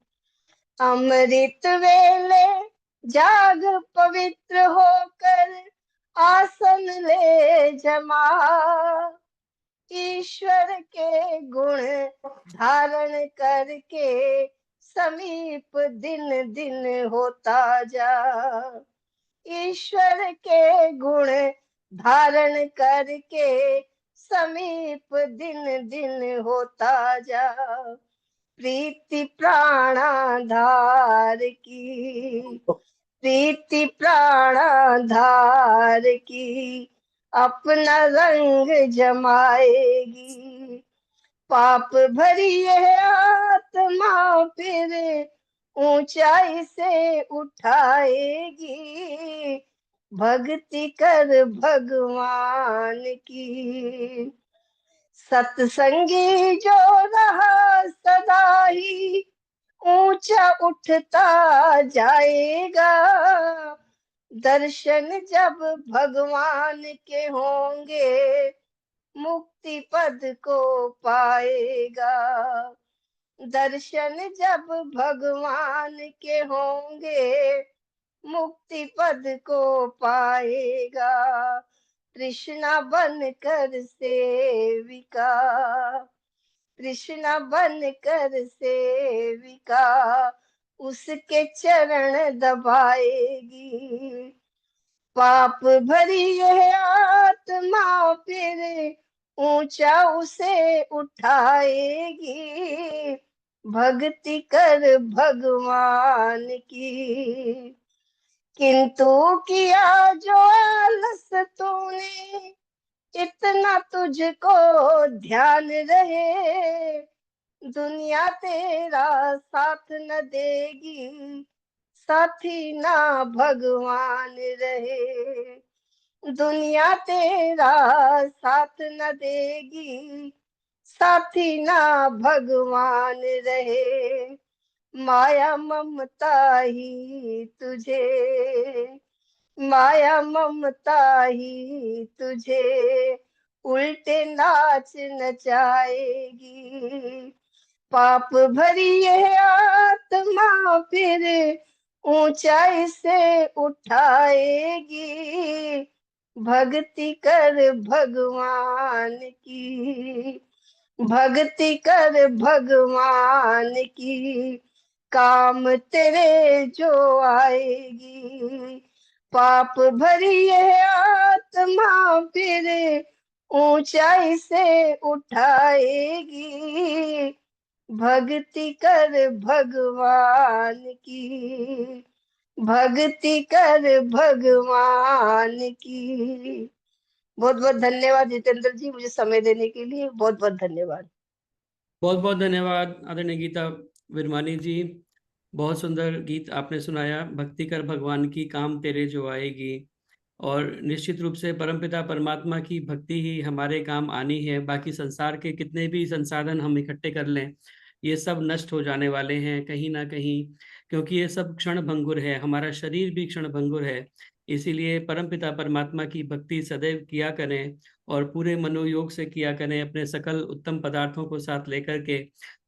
अमृत वेले जाग पवित्र होकर आसन ले जमा। ईश्वर के गुण धारण करके समीप दिन दिन होता जा। ईश्वर के गुण धारण करके समीप दिन दिन होता जा। प्रीति प्राणाधार की, प्रीति प्राणाधार की अपना रंग जमाएगी। पाप भरी है आत्मा फिर ऊंचाई से उठाएगी। भक्ति कर भगवान की, सत्संगी जो रहा सदा ही ऊंचा उठता जाएगा। दर्शन जब भगवान के होंगे मुक्ति पद को पाएगा। दर्शन जब भगवान के होंगे मुक्ति पद को पाएगा। कृष्णा बन कर सेविका, कृष्णा बन कर सेविका उसके चरण दबाएगी। पाप भरी है आत्मा फिर ऊंचा उसे उठाएगी। भक्ति कर भगवान की, किंतु किया जो आलस तूने इतना तुझको ध्यान रहे। दुनिया तेरा साथ न देगी, साथी ना भगवान रहे। दुनिया तेरा साथ न देगी, साथी ना भगवान रहे। माया ममता ही तुझे, माया ममता ही तुझे उल्टे नाच नचाएगी। पाप भरी यह आत्मा फिर ऊंचाई से उठाएगी। भक्ति कर भगवान की, भक्ति कर भगवान की, काम तेरे जो आएगी। पाप भरी यह आत्मा फिर ऊंचाई से उठाएगी। भक्ति कर भगवान की, भक्ति कर भगवान की। बहुत बहुत धन्यवाद जितेंद्र जी, मुझे समय देने के लिए बहुत बहुत धन्यवाद। बहुत बहुत धन्यवाद आदरणीय गीता विरमानी जी। बहुत सुंदर गीत आपने सुनाया, भक्ति कर भगवान की, काम तेरे जो आएगी। और निश्चित रूप से परमपिता परमात्मा की भक्ति ही हमारे काम आनी है। बाकी संसार के कितने भी संसाधन हम इकट्ठे कर लें, ये सब नष्ट हो जाने वाले हैं कहीं ना कहीं, क्योंकि ये सब क्षण भंगुर है। हमारा शरीर भी क्षण भंगुर है। इसीलिए परमपिता परमात्मा की भक्ति सदैव किया करें और पूरे मनोयोग से किया करें। अपने सकल उत्तम पदार्थों को साथ लेकर के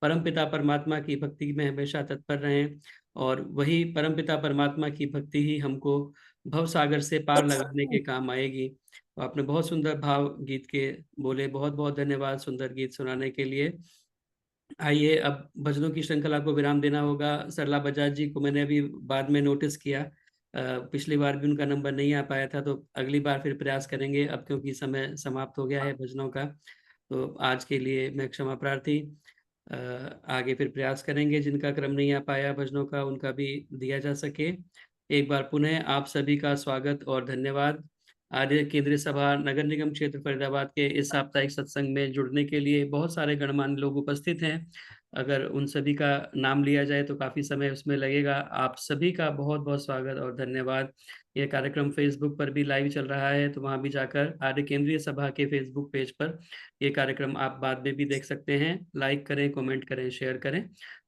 परमपिता परमात्मा की भक्ति में हमेशा तत्पर रहें, और वही परमपिता परमात्मा की भक्ति ही हमको भव सागर से पार लगाने के काम आएगी। तो आपने बहुत सुंदर भाव गीत के बोले, बहुत बहुत धन्यवाद सुंदर गीत सुनाने के लिए। आइए अब भजनों की श्रृंखला को विराम देना होगा। सरला बजाज जी को मैंने अभी बाद में नोटिस किया, पिछली बार भी उनका नंबर नहीं आ पाया था, तो अगली बार फिर प्रयास करेंगे अब, क्योंकि समय समाप्त हो गया है भजनों का। तो आज के लिए मैं क्षमा प्रार्थी। आगे फिर प्रयास करेंगे, जिनका क्रम नहीं आ पाया भजनों का उनका भी दिया जा सके। एक बार पुनः आप सभी का स्वागत और धन्यवाद। आर्य केंद्रीय सभा नगर निगम क्षेत्र फरीदाबाद के इस साप्ताहिक सत्संग में जुड़ने के लिए बहुत सारे गणमान्य लोग उपस्थित हैं। अगर उन सभी का नाम लिया जाए तो काफी समय उसमें लगेगा। आप सभी का बहुत बहुत स्वागत और धन्यवाद। यह कार्यक्रम फेसबुक पर भी लाइव चल रहा है, तो वहां भी जाकर आर्य केंद्रीय सभा के फेसबुक पेज पर ये कार्यक्रम आप बाद में भी देख सकते हैं। लाइक करें, कमेंट करें, शेयर करें,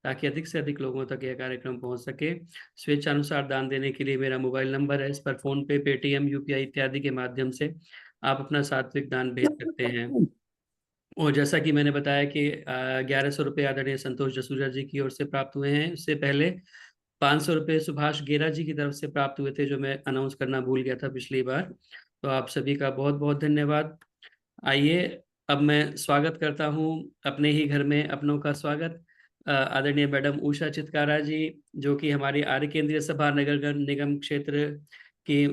ताकि अधिक से अधिक लोगों तक यह कार्यक्रम पहुंच सके। स्वेच्छानुसार दान देने के लिए मेरा मोबाइल नंबर है, इस पर फोन पे, पेटीएम, यूपीआई इत्यादि के माध्यम से आप अपना सात्विक दान भेज सकते हैं। और जैसा कि मैंने बताया कि 1100 रुपये आदरणीय संतोष जसूजा जी की ओर से प्राप्त हुए हैं। उससे पहले 500 रुपये सुभाष गेरा जी की तरफ से प्राप्त हुए थे, जो मैं अनाउंस करना भूल गया था पिछली बार। तो आप सभी का बहुत बहुत धन्यवाद। आइए अब मैं स्वागत करता हूं अपने ही घर में अपनों का स्वागत, आदरणीय मैडम उषा चितकारा जी, जो कि हमारी आर्य केंद्रीय सभा नगर निगम क्षेत्र की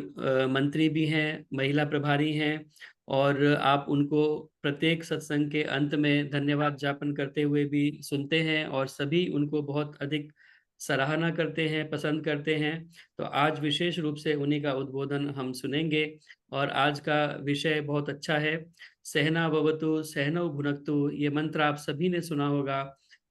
मंत्री भी हैं, महिला प्रभारी हैं, और आप उनको प्रत्येक सत्संग के अंत में धन्यवाद ज्ञापन करते हुए भी सुनते हैं, और सभी उनको बहुत अधिक सराहना करते हैं, पसंद करते हैं। तो आज विशेष रूप से उन्हीं का उद्बोधन हम सुनेंगे। और आज का विषय बहुत अच्छा है, सहना भवतु सहनौ भुनक्तु। ये मंत्र आप सभी ने सुना होगा,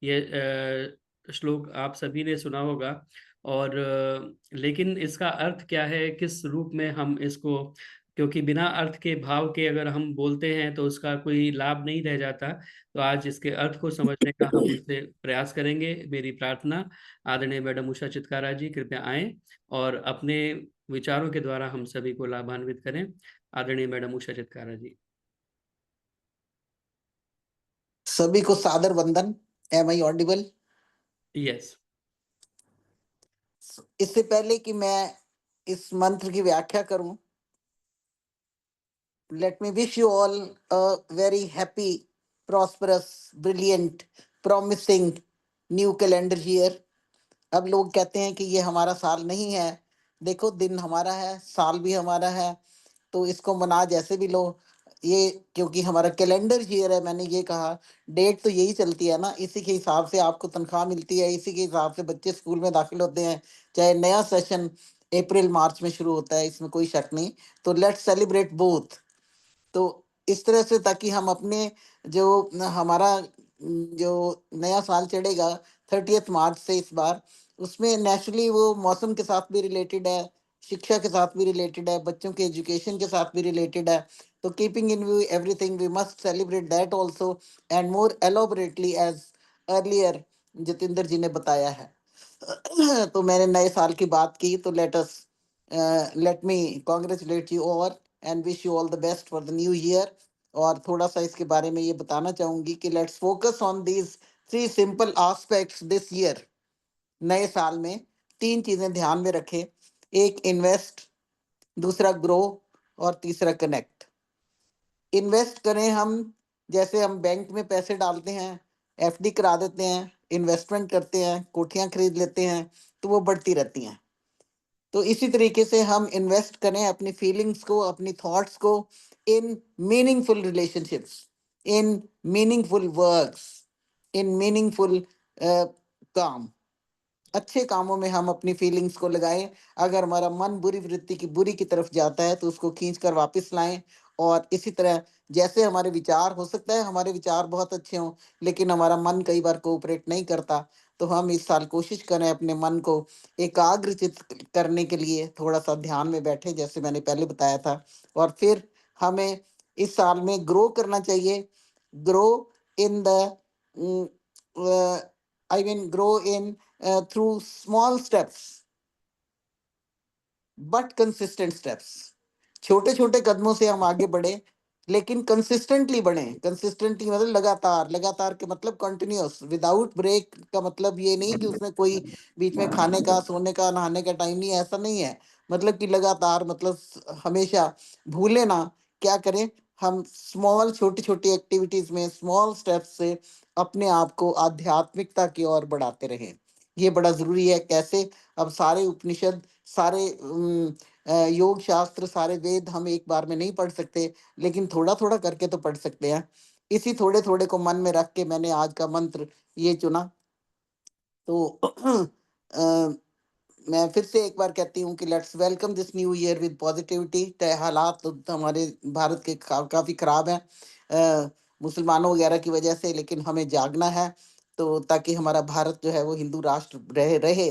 ये श्लोक आप सभी ने सुना होगा। और लेकिन इसका अर्थ क्या है, किस रूप में हम इसको, क्योंकि बिना अर्थ के भाव के अगर हम बोलते हैं तो उसका कोई लाभ नहीं रह जाता। तो आज इसके अर्थ को समझने का हम उनसे प्रयास करेंगे। मेरी प्रार्थना, आदरणीय मैडम उषा चितकारा जी कृपया आएं और अपने विचारों के द्वारा हम सभी को लाभान्वित करें। आदरणीय मैडम उषा चितकारा जी। सभी को सादर वंदन। Am I audible? यस। इससे पहले कि मैं इस मंत्र की व्याख्या करूं, let me wish you all a very happy, prosperous, brilliant, promising new calendar year. अब लोग कहते हैं कि ये हमारा साल नहीं है। देखो, दिन हमारा है, साल भी हमारा है, तो इसको मना जैसे भी लो। ये क्योंकि हमारा कैलेंडर ईयर है, मैंने ये कहा, डेट तो यही चलती है ना, इसी के हिसाब से आपको तनख्वाह मिलती है, इसी के हिसाब से बच्चे स्कूल में दाखिल होते हैं। चाहे नया सेशन अप्रैल मार्च में शुरू होता है, इसमें कोई शक नहीं। तो लेट्स सेलिब्रेट बोथ। तो इस तरह से, ताकि हम अपने जो हमारा जो नया साल चढ़ेगा 30 मार्च से इस बार, उसमें नेचुरली वो मौसम के साथ भी रिलेटेड है, शिक्षा के साथ भी रिलेटेड है, बच्चों के एजुकेशन के साथ भी रिलेटेड है। तो keeping in view everything, we must celebrate that also and more elaborately as earlier Jitendra ji ने बताया है। तो मैंने नए साल की बात की, तो let me congratulate you all and wish you all the best for the new year. और थोड़ा सा इसके बारे में ये बताना चाहूंगी कि let's focus on these 3 simple aspects this year. नए साल में 3 चीजें ध्यान में रखें, एक इन्वेस्ट, दूसरा ग्रो और तीसरा कनेक्ट। इन्वेस्ट करें हम, जैसे हम बैंक में पैसे डालते हैं, एफडी करा देते हैं, इन्वेस्टमेंट करते हैं, कोठियां खरीद लेते हैं तो वो बढ़ती रहती हैं। तो इसी तरीके से हम इन्वेस्ट करें अपनी फीलिंग्स को, अपनी थॉट्स को इन मीनिंगफुल रिलेशनशिप्स, इन मीनिंगफुल वर्क्स, इन मीनिंगफुल काम। अच्छे कामों में हम अपनी फीलिंग्स को लगाएं। अगर हमारा मन बुरी वृत्ति की बुरी की तरफ जाता है तो उसको खींच कर वापस लाएं। और इसी तरह जैसे हमारे विचार, हो सकता है हमारे विचार बहुत अच्छे हों लेकिन हमारा मन कई बार कोऑपरेट नहीं करता, तो हम इस साल कोशिश करें अपने मन को एकाग्रचित करने के लिए थोड़ा सा ध्यान में बैठे, जैसे मैंने पहले बताया था। और फिर हमें इस साल में ग्रो करना चाहिए। Grow in the grow in through small steps but consistent steps। छोटे छोटे कदमों से हम आगे बढ़े लेकिन कंसिस्टेंटली बढ़े। कंसिस्टेंटली मतलब लगातार, लगातार के मतलब कंटिन्यूअस, विदाउट ब्रेक का मतलब ये नहीं कि उसमें कोई बीच में खाने का, सोने का, नहाने का टाइम नहीं है, ऐसा नहीं है। मतलब कि लगातार, मतलब हमेशा भूले ना। क्या करें हम, स्मॉल छोटी छोटी एक्टिविटीज में स्मॉल स्टेप्स से अपने आप को आध्यात्मिकता की ओर बढ़ाते रहें। ये बड़ा जरूरी है। कैसे? अब सारे उपनिषद, सारे योग शास्त्र, सारे वेद हम एक बार में नहीं पढ़ सकते, लेकिन थोड़ा थोड़ा करके तो पढ़ सकते हैं। इसी थोड़े थोड़े को मन में रख के मैंने आज का मंत्र ये चुना। तो अ, मैं फिर से एक बार कहती हूँ कि let's welcome this new year with positivity. हालात तो हमारे भारत के काफी खराब हैं मुसलमानों वगैरह की वजह से, लेकिन हमें जागना है तो ताकि हमारा भारत जो है वो हिंदू राष्ट्र रहे।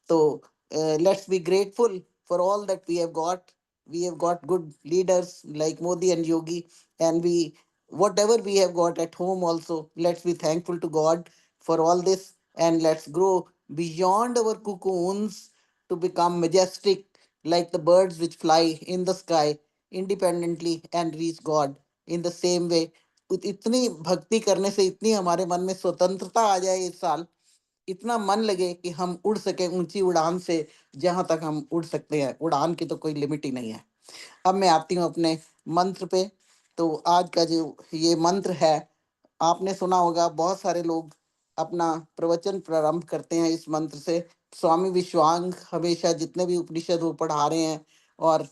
तो let's be grateful for all that we have got good leaders like Modi and Yogi, and we whatever we have got at home also, let's be thankful to God for all this, and let's grow beyond our cocoons to become majestic like the birds which fly in the sky independently and reach God in the same way। इतनी भक्ति करने से इतनी हमारे मन में स्वतंत्रता आ जाए इस साल, इतना मन लगे कि हम उड़ सके ऊंची उड़ान से, जहां तक हम उड़ सकते हैं। उड़ान की तो कोई लिमिट ही नहीं है। अब मैं आती हूँ अपने मंत्र पे। तो आज का जो ये मंत्र है, आपने सुना होगा, बहुत सारे लोग अपना प्रवचन प्रारंभ करते हैं इस मंत्र से। स्वामी विश्वांग हमेशा जितने भी उपनिषद वो पढ़ा रहे हैं और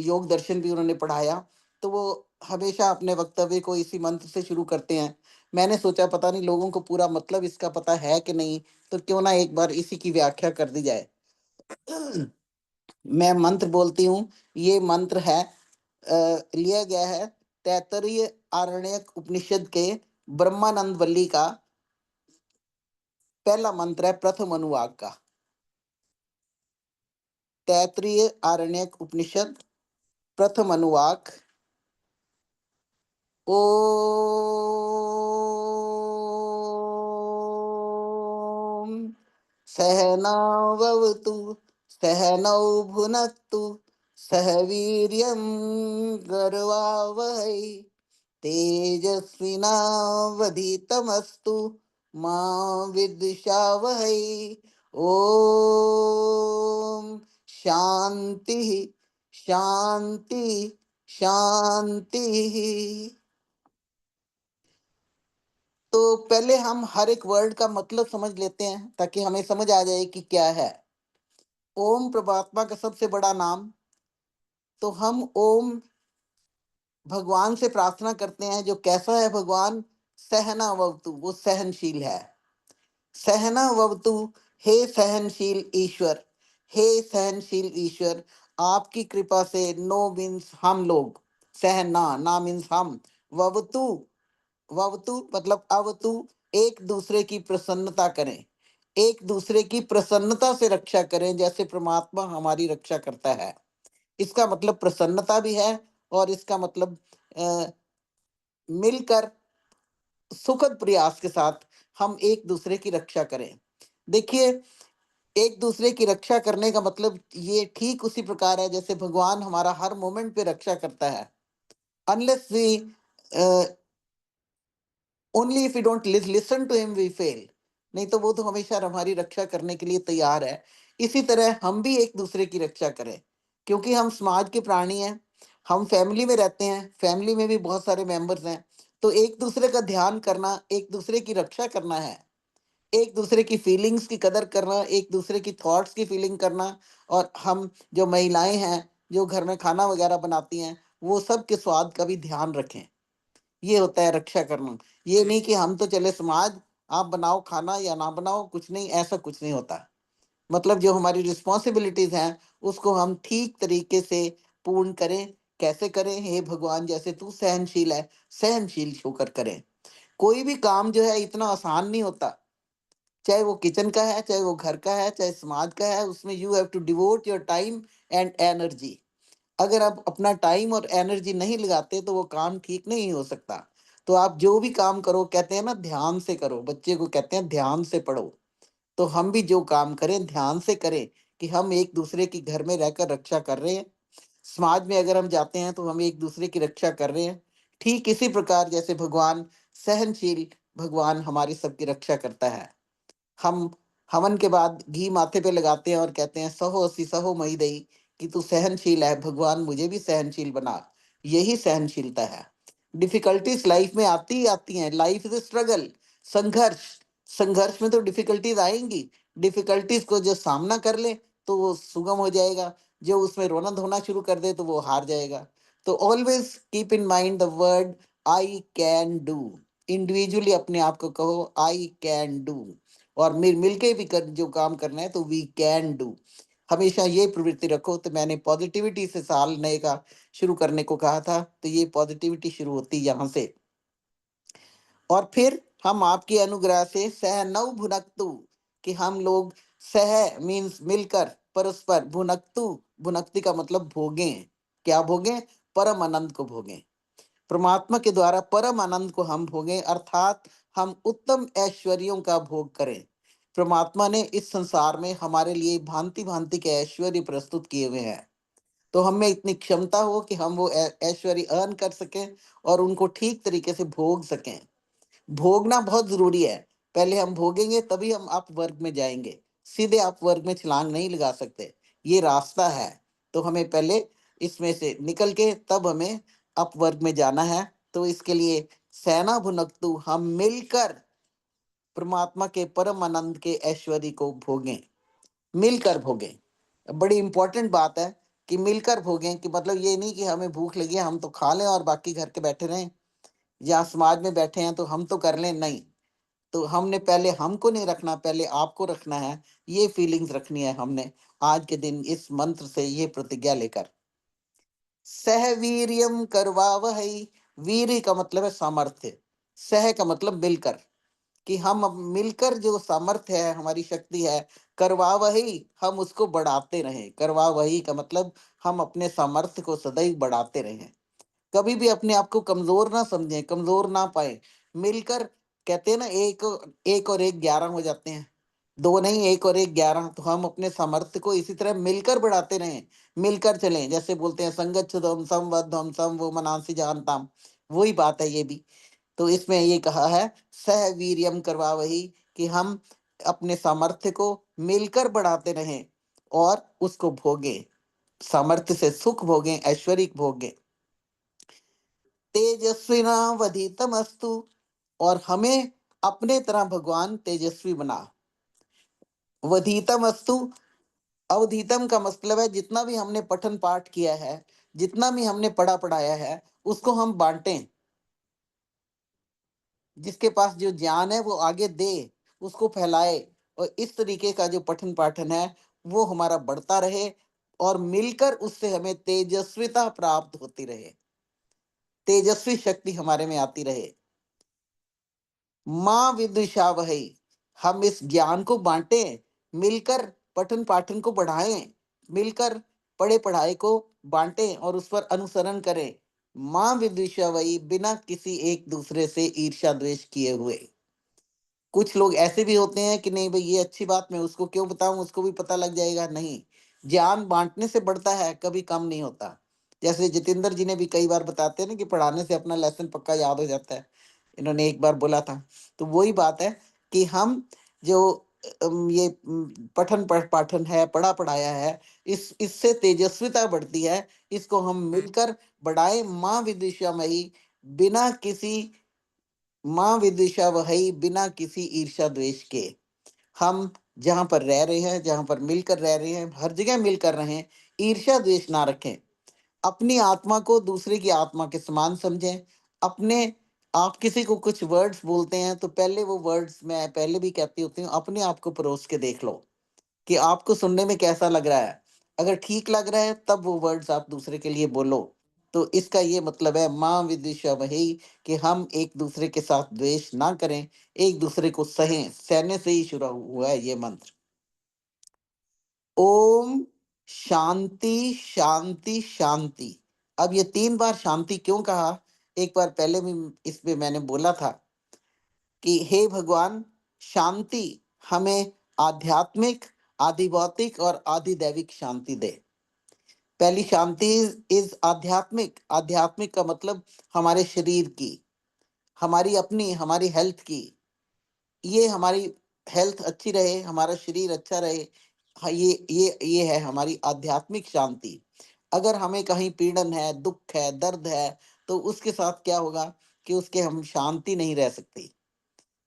योग दर्शन भी उन्होंने पढ़ाया, तो वो हमेशा अपने वक्तव्य को इसी मंत्र से शुरू करते हैं। मैंने सोचा पता नहीं लोगों को पूरा मतलब इसका पता है कि नहीं, तो क्यों ना एक बार इसी की व्याख्या कर दी जाए। मैं मंत्र बोलती हूँ। ये मंत्र है लिया गया है तैत्तरीय आरण्यक उपनिषद के ब्रह्मानंद वल्ली का पहला मंत्र है, प्रथम अनुवाक का। तैत्तरीय आरण्यक उपनिषद प्रथम अनुवाक। ओम सहनावतु सहनौ भुनक्तु सह वीर्यं करवावहै तेजस्विनावधीतमस्तु मा विद्विषावहै। ओम शांति शांति शांति। तो पहले हम हर एक वर्ड का मतलब समझ लेते हैं ताकि हमें समझ आ जाए कि क्या है। ओम परमात्मा का सबसे बड़ा नाम। तो हम ओम भगवान से प्रार्थना करते हैं। जो कैसा है भगवान? सहना ववतु, वो सहनशील है। सहना ववतु, हे सहनशील ईश्वर, हे सहनशील ईश्वर, आपकी कृपा से, नो मीन्स हम लोग, सहना, ना मीन्स हम, ववतु, ववतु मतलब अवतु, एक दूसरे की प्रसन्नता करें, एक दूसरे की प्रसन्नता से रक्षा करें जैसे परमात्मा हमारी रक्षा करता है। इसका मतलब प्रसन्नता भी है और इसका मतलब मिलकर सुखद प्रयास के साथ हम एक दूसरे की रक्षा करें। देखिए, एक दूसरे की रक्षा करने का मतलब ये ठीक उसी प्रकार है जैसे भगवान हमारा हर मोमेंट पे रक्षा करता है। unless we only if we don't listen to him we fail. नहीं तो वो तो हमेशा हमारी रक्षा करने के लिए तैयार है। इसी तरह हम भी एक दूसरे की रक्षा करें, क्योंकि हम समाज के प्राणी हैं। हम फैमिली में रहते हैं, फैमिली में भी बहुत सारे मेंबर्स हैं, तो एक दूसरे का ध्यान करना, एक दूसरे की रक्षा करना है, एक दूसरे की फीलिंग्स की कदर करना, एक दूसरे की थॉट्स की फीलिंग करना। और हम जो महिलाएं हैं जो घर में खाना वगैरह बनाती हैं, वो सब के स्वाद का भी ध्यान रखें। ये होता है रक्षा करना। ये नहीं कि हम तो चले समाज, आप बनाओ खाना या ना बनाओ, कुछ नहीं, ऐसा कुछ नहीं होता। मतलब जो हमारी रिस्पॉन्सिबिलिटीज हैं उसको हम ठीक तरीके से पूर्ण करें। कैसे करें? हे भगवान, जैसे तू सहनशील है, सहनशील होकर करें। कोई भी काम जो है इतना आसान नहीं होता, चाहे वो किचन का है, चाहे वो घर का है, चाहे समाज का है। उसमें you have to devote your time and energy. अगर आप अपना टाइम और एनर्जी नहीं लगाते तो वो काम ठीक नहीं हो सकता। तो आप जो भी काम करो, कहते हैं ना ध्यान से करो, बच्चे को कहते हैं ध्यान से पढ़ो। तो हम भी जो काम करें ध्यान से करें, कि हम एक दूसरे की घर में रहकर रक्षा कर रहे हैं। समाज में अगर हम जाते हैं तो हम एक दूसरे की रक्षा कर रहे हैं। ठीक इसी प्रकार जैसे भगवान सहनशील, भगवान हमारी सबकी रक्षा करता है। हम हवन के बाद घी माथे पे लगाते हैं और कहते हैं सहो अस्सी सहो मई दई, कि तू सहनशील है भगवान, मुझे भी सहनशील बना। यही सहनशीलता है। डिफिकल्टीज लाइफ में आती ही आती हैं। लाइफ इज स्ट्रगल, संघर्ष। संघर्ष में तो डिफिकल्टीज आएंगी। डिफिकल्टीज को जो सामना कर ले तो वो सुगम हो जाएगा, जो उसमें रोना धोना शुरू कर दे तो वो हार जाएगा। तो always keep in mind the word I can do. Individually अपने आप को कहो आई कैन डू, और मिलके भी जो काम करना है तो वी कैन डू। हमेशा ये प्रवृत्ति रखो। तो मैंने पॉजिटिविटी से साल नए का शुरू करने को कहा था, तो ये पॉजिटिविटी शुरू होती यहाँ से। और फिर हम आपके अनुग्रह से सह नव भुनक्तु, कि हम लोग सह मीन्स मिलकर, परस्पर भुनक्तु, भुनक्ति का मतलब भोगें। क्या भोगें? परम आनंद को भोगें। परमात्मा के द्वारा परम आनंद को हम भोगें, अर्थात हम उत्तम ऐश्वर्यों का भोग करें। परमात्मा ने इस संसार में हमारे लिए भांति भांति के ऐश्वर्य प्रस्तुत किए हुए हैं। तो हमें इतनी क्षमता हो कि हम वो ऐश्वर्य अर्न कर सकें और उनको ठीक तरीके से भोग सकें। भोगना बहुत जरूरी है। पहले हम भोगेंगे तभी हम अप वर्ग में जाएंगे। सीधे अप वर्ग में छलांग नहीं लगा सकते, ये रास्ता है। तो हमें पहले इसमें से निकल के तब हमें अप वर्ग में जाना है। तो इसके लिए सेना भुनक्तु, हम मिलकर परमात्मा के परम आनंद के ऐश्वर्य को भोगें, मिलकर भोगें। बड़ी इंपॉर्टेंट बात है कि मिलकर भोगें, कि मतलब ये नहीं कि हमें भूख लगी है हम तो खा लें और बाकी घर के बैठे रहें, या समाज में बैठे हैं तो हम तो कर लें। नहीं, तो हमने पहले हमको नहीं रखना, पहले आपको रखना है। ये फीलिंग्स रखनी है हमने आज के दिन इस मंत्र से ये प्रतिज्ञा लेकर। सह वीर्यम करवावहै, वीर्य का मतलब है सामर्थ्य, सह का मतलब मिलकर, कि हम अब मिलकर जो सामर्थ्य है, हमारी शक्ति है, करवावहै, हम उसको बढ़ाते रहें। करवावहै का मतलब हम अपने सामर्थ्य को सदैव बढ़ाते रहें। कभी भी अपने आप को कमजोर ना समझें, कमजोर ना पाए। मिलकर, कहते हैं ना एक एक और एक 11 हो जाते हैं, दो नहीं एक और एक 11। तो हम अपने सामर्थ्य को इसी तरह मिलकर बढ़ाते रहें, मिलकर चलें। जैसे बोलते हैं संगच्छध्वम संवद्धम सम वो मनांसि जानताम, वही बात है ये भी। तो इसमें ये कहा है सह वीर्यम करवा वही, कि हम अपने सामर्थ्य को मिलकर बढ़ाते रहें और उसको भोगें, सामर्थ्य से सुख भोगें, ऐश्वर्य भोगें। तेजस्विनावधीतमस्तु, और हमें अपने तरह भगवान तेजस्वी बना। वधीतमस्तु, अवधीतम का मतलब है जितना भी हमने पठन पाठ किया है, जितना भी हमने पढ़ा पढ़ाया है, उसको हम बांटें। जिसके पास जो ज्ञान है वो आगे दे, उसको फैलाए। और इस तरीके का जो पठन पाठन है वो हमारा बढ़ता रहे, और मिलकर उससे हमें तेजस्विता प्राप्त होती रहे, तेजस्वी शक्ति हमारे में आती रहे। माँ विदुषा वही, हम इस ज्ञान को बांटें, मिलकर पठन पाठन को बढ़ाएं, मिलकर पढ़े पढ़ाई को बांटें और उस पर अनुसरण करें। माँ विदुषा वही, बिना किसी एक दूसरे से ईर्ष्या द्वेष किए हुए। कुछ लोग ऐसे भी होते हैं कि नहीं भाई ये अच्छी बात, मैं उसको क्यों बताऊं, उसको भी पता लग जाएगा। नहीं, ज्ञान बांटने से बढ़ता है, कभी कम नहीं होता। जैसे जितेंद्र जी ने भी कई बार बताते हैं ना कि पढ़ाने से अपना लेसन पक्का याद हो जाता है, इन्होंने एक बार बोला था। तो वही बात है कि हम जो ये पठन पाठन है, पढ़ा पढ़ाया है, इससे तेजस्विता बढ़ती है। इसको हम मिलकर बढ़ाए। माँ विदिशामयी बिना किसी माँ विदिशा वही बिना किसी ईर्ष्या द्वेष के। हम जहां पर रह रहे हैं, जहां पर मिलकर रह रहे हैं, हर जगह मिलकर रहें, ईर्ष्या द्वेष ना रखें। अपनी आत्मा को दूसरे की आत्मा के समान समझें। अपने आप किसी को कुछ वर्ड्स बोलते हैं तो पहले वो वर्ड्स, मैं पहले भी कहती होती हूँ, अपने आप को परोस के देख लो कि आपको सुनने में कैसा लग रहा है। अगर ठीक लग रहा है तब वो वर्ड्स आप दूसरे के लिए बोलो। तो इसका ये मतलब है माँ विदिशा वही कि हम एक दूसरे के साथ द्वेष ना करें, एक दूसरे को सहें। सहने से ही शुरू हुआ है ये मंत्र। ओम शांति शांति शांति। अब ये 3 बार शांति क्यों कहा? एक बार पहले भी इसमें मैंने बोला था कि हे भगवान, शांति हमें आध्यात्मिक, आदि भौतिक और आदि दैविक शांति दे। पहली शांति इज आध्यात्मिक। आध्यात्मिक का मतलब हमारे शरीर की, हमारी अपनी, हमारी हेल्थ की। ये हमारी हेल्थ अच्छी रहे, हमारा शरीर अच्छा रहे। हाँ, ये है हमारी आध्यात्मिक शांति। अगर हमें कहीं पीड़न है, दुख है, दर्द है, तो उसके साथ क्या होगा कि उसके हम शांति नहीं रह सकती।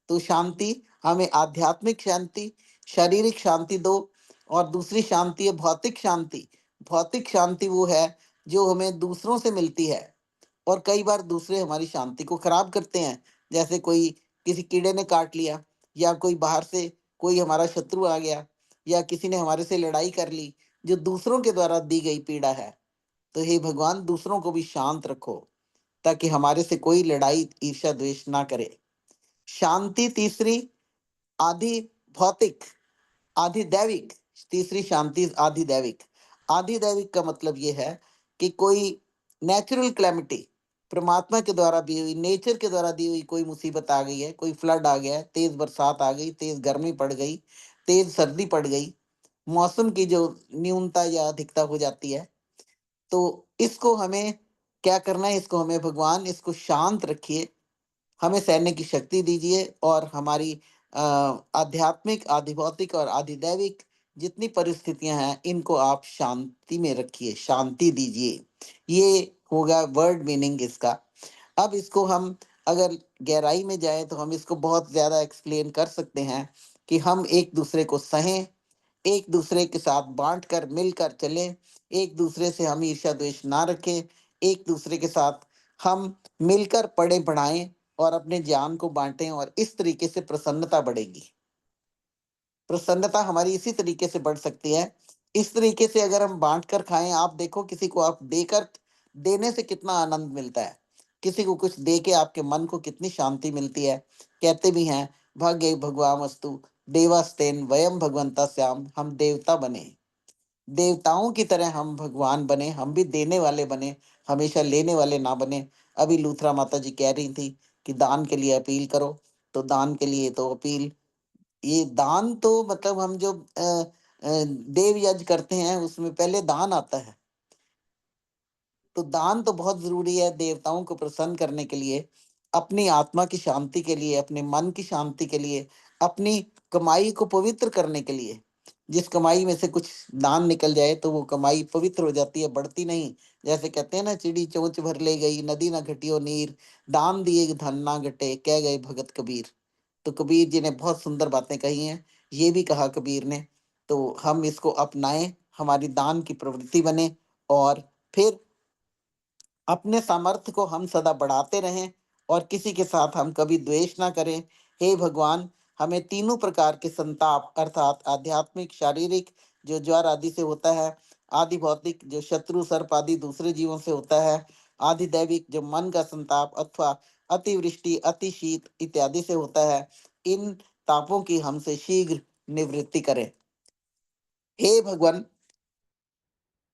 तो शांति हमें आध्यात्मिक शांति, शारीरिक शांति दो। और दूसरी शांति है भौतिक शांति। भौतिक शांति वो है जो हमें दूसरों से मिलती है, और कई बार दूसरे हमारी शांति को खराब करते हैं। जैसे कोई, किसी कीड़े ने काट लिया, या कोई बाहर से कोई हमारा शत्रु आ गया, या किसी ने हमारे से लड़ाई कर ली, जो दूसरों के द्वारा दी गई पीड़ा है। तो हे भगवान, दूसरों को भी शांत रखो ताकि हमारे से कोई लड़ाई, ईर्ष्या द्वेष ना करे। शांति तीसरी आदि भौतिक, आदि दैविक। तीसरी शांति आदि दैविक। आदि दैविक का मतलब ये है कि कोई नेचुरल क्लैमिटी, परमात्मा के द्वारा दी हुई, नेचर के द्वारा दी हुई कोई मुसीबत आ गई है, कोई फ्लड आ गया है, तेज बरसात आ गई, तेज गर्मी पड़ गई, तेज सर्दी पड़ गई, मौसम की जो न्यूनता या अधिकता हो जाती है, तो इसको हमें क्या करना है? इसको हमें भगवान, इसको शांत रखिए, हमें सहने की शक्ति दीजिए, और हमारी आध्यात्मिक, आधि भौतिक और आधि दैविक जितनी परिस्थितियां हैं, इनको आप शांति में रखिए, शांति दीजिए। ये होगा वर्ड मीनिंग इसका। अब इसको हम अगर गहराई में जाएं तो हम इसको बहुत ज्यादा एक्सप्लेन कर सकते हैं कि हम एक दूसरे को सहें, एक दूसरे के साथ बांट कर मिलकर चलें, एक दूसरे से हम ईर्ष्या द्वेष ना रखें, एक दूसरे के साथ हम मिलकर पढ़े पढ़ाएं और अपने ज्ञान को बांटें, और इस तरीके से प्रसन्नता बढ़ेगी। प्रसन्नता हमारी इसी तरीके से बढ़ सकती है। इस तरीके से अगर हम बांट कर खाएं, आप देखो किसी को आप देकर, देने से कितना आनंद मिलता है। किसी को कुछ दे के आपके मन को कितनी शांति मिलती है। कहते भी हैं भाग्य भगवामस्तु देवास्तेन वयम भगवंता श्याम। हम देवता बने, देवताओं की तरह हम भगवान बने, हम भी देने वाले बने, हमेशा लेने वाले ना बने। अभी लूथरा माता जी कह रही थी कि दान के लिए अपील करो, तो दान के लिए तो अपील, ये दान तो मतलब हम जो देव यज्ञ करते हैं उसमें पहले दान आता है। तो दान तो बहुत जरूरी है देवताओं को प्रसन्न करने के लिए, अपनी आत्मा की शांति के लिए, अपने मन की शांति के लिए, अपनी कमाई को पवित्र करने के लिए। जिस कमाई में से कुछ दान निकल जाए तो वो कमाई पवित्र हो जाती है, बढ़ती नहीं। जैसे कहते हैं ना, चिड़ी चोंच भर ले गई, नदी ना घटियो नीर, दान दिए धन ना घटे, कह गए भगत कबीर। तो कबीर जी ने बहुत सुंदर बातें कही हैं, ये भी कहा कबीर ने। तो हम इसको अपनाएं, हमारी दान की प्रवृत्ति बने, और फिर अपने सामर्थ्य को हम सदा बढ़ाते रहें, और किसी के साथ हम कभी द्वेष ना करें। हे भगवान, हमें तीनों प्रकार के संताप, अर्थात आध्यात्मिक, शारीरिक जो ज्वर आदि से होता है, आदि भौतिक जो शत्रु सर्प आदि दूसरे जीवों से होता है, आदि दैविक जो मन का संताप अथवा अतिवृष्टि, अति शीत इत्यादि से होता है, इन तापों की हमसे शीघ्र निवृत्ति करें। हे भगवान,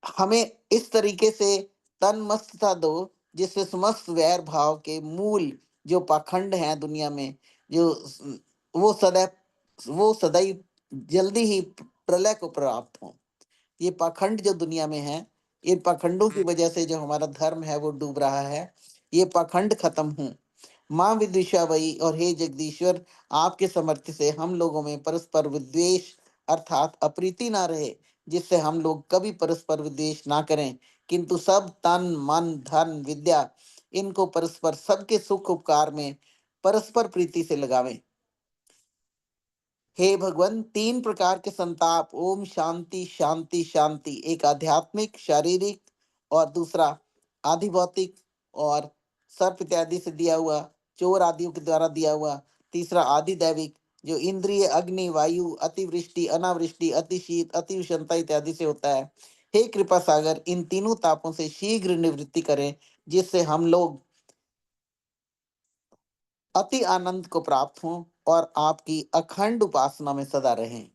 हमें इस तरीके से तन मस्तता दो जिससे समस्त वैर भाव के मूल जो पाखंड हैं दुनिया में, जो वो सदैव जल्दी ही प्रलय को प्राप्त हो। ये पाखंड जो दुनिया में है, इन पाखंडों की वजह से जो हमारा धर्म है वो डूब रहा है, ये पाखंड खत्म हो। माँ विदिशाबाई और हे जगदीश्वर, आपके समर्थ से हम लोगों में परस्पर विद्वेष अर्थात अप्रीति ना रहे, जिससे हम लोग कभी परस्पर विद्वेष ना करें, किंतु सब तन मन धन विद्या इनको परस्पर सबके सुख उपकार में परस्पर प्रीति से लगावें। हे भगवान, 3 प्रकार के संताप, ओम शांति शांति शांति, एक आध्यात्मिक शारीरिक और दूसरा आधिभौतिक और सर्प इत्यादि से दिया हुआ, चोर आदियों के द्वारा दिया हुआ, तीसरा आधिदैविक जो इंद्रिय अग्नि वायु अतिवृष्टि अनावृष्टि अति शीत अति उष्णता इत्यादि से होता है। हे कृपा सागर, इन तीनों तापों से शीघ्र निवृत्ति करें, जिससे हम लोग अति आनंद को प्राप्त हों और आपकी अखंड उपासना में सदा रहें।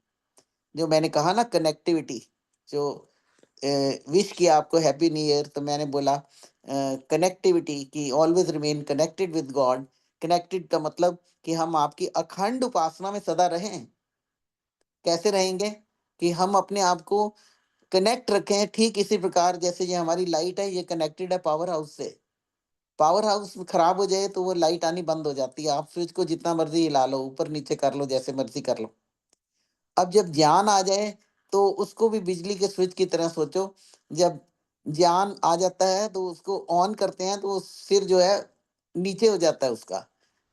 जो मैंने कहा ना कनेक्टिविटी, जो विश किया आपको हैप्पी न्यू ईयर, तो मैंने बोला कनेक्टिविटी की always remain connected with God. Connected का मतलब कि हम आपकी अखंड उपासना में सदा रहें। कैसे रहेंगे? कि हम अपने आप को कनेक्ट रखें, ठीक इसी प्रकार जैसे ये हमारी लाइट है, ये कनेक्टेड है पावर हाउस से। पावर हाउस खराब हो जाए तो वो लाइट आनी बंद हो जाती है, आप स्विच को जितना मर्जी हिला लो, ऊपर नीचे कर लो, जैसे मर्जी कर लो। अब जब ज्ञान आ जाए तो उसको भी बिजली के स्विच की तरह सोचो। जब ज्ञान आ जाता है तो उसको ऑन करते हैं तो सिर जो है नीचे हो जाता है उसका।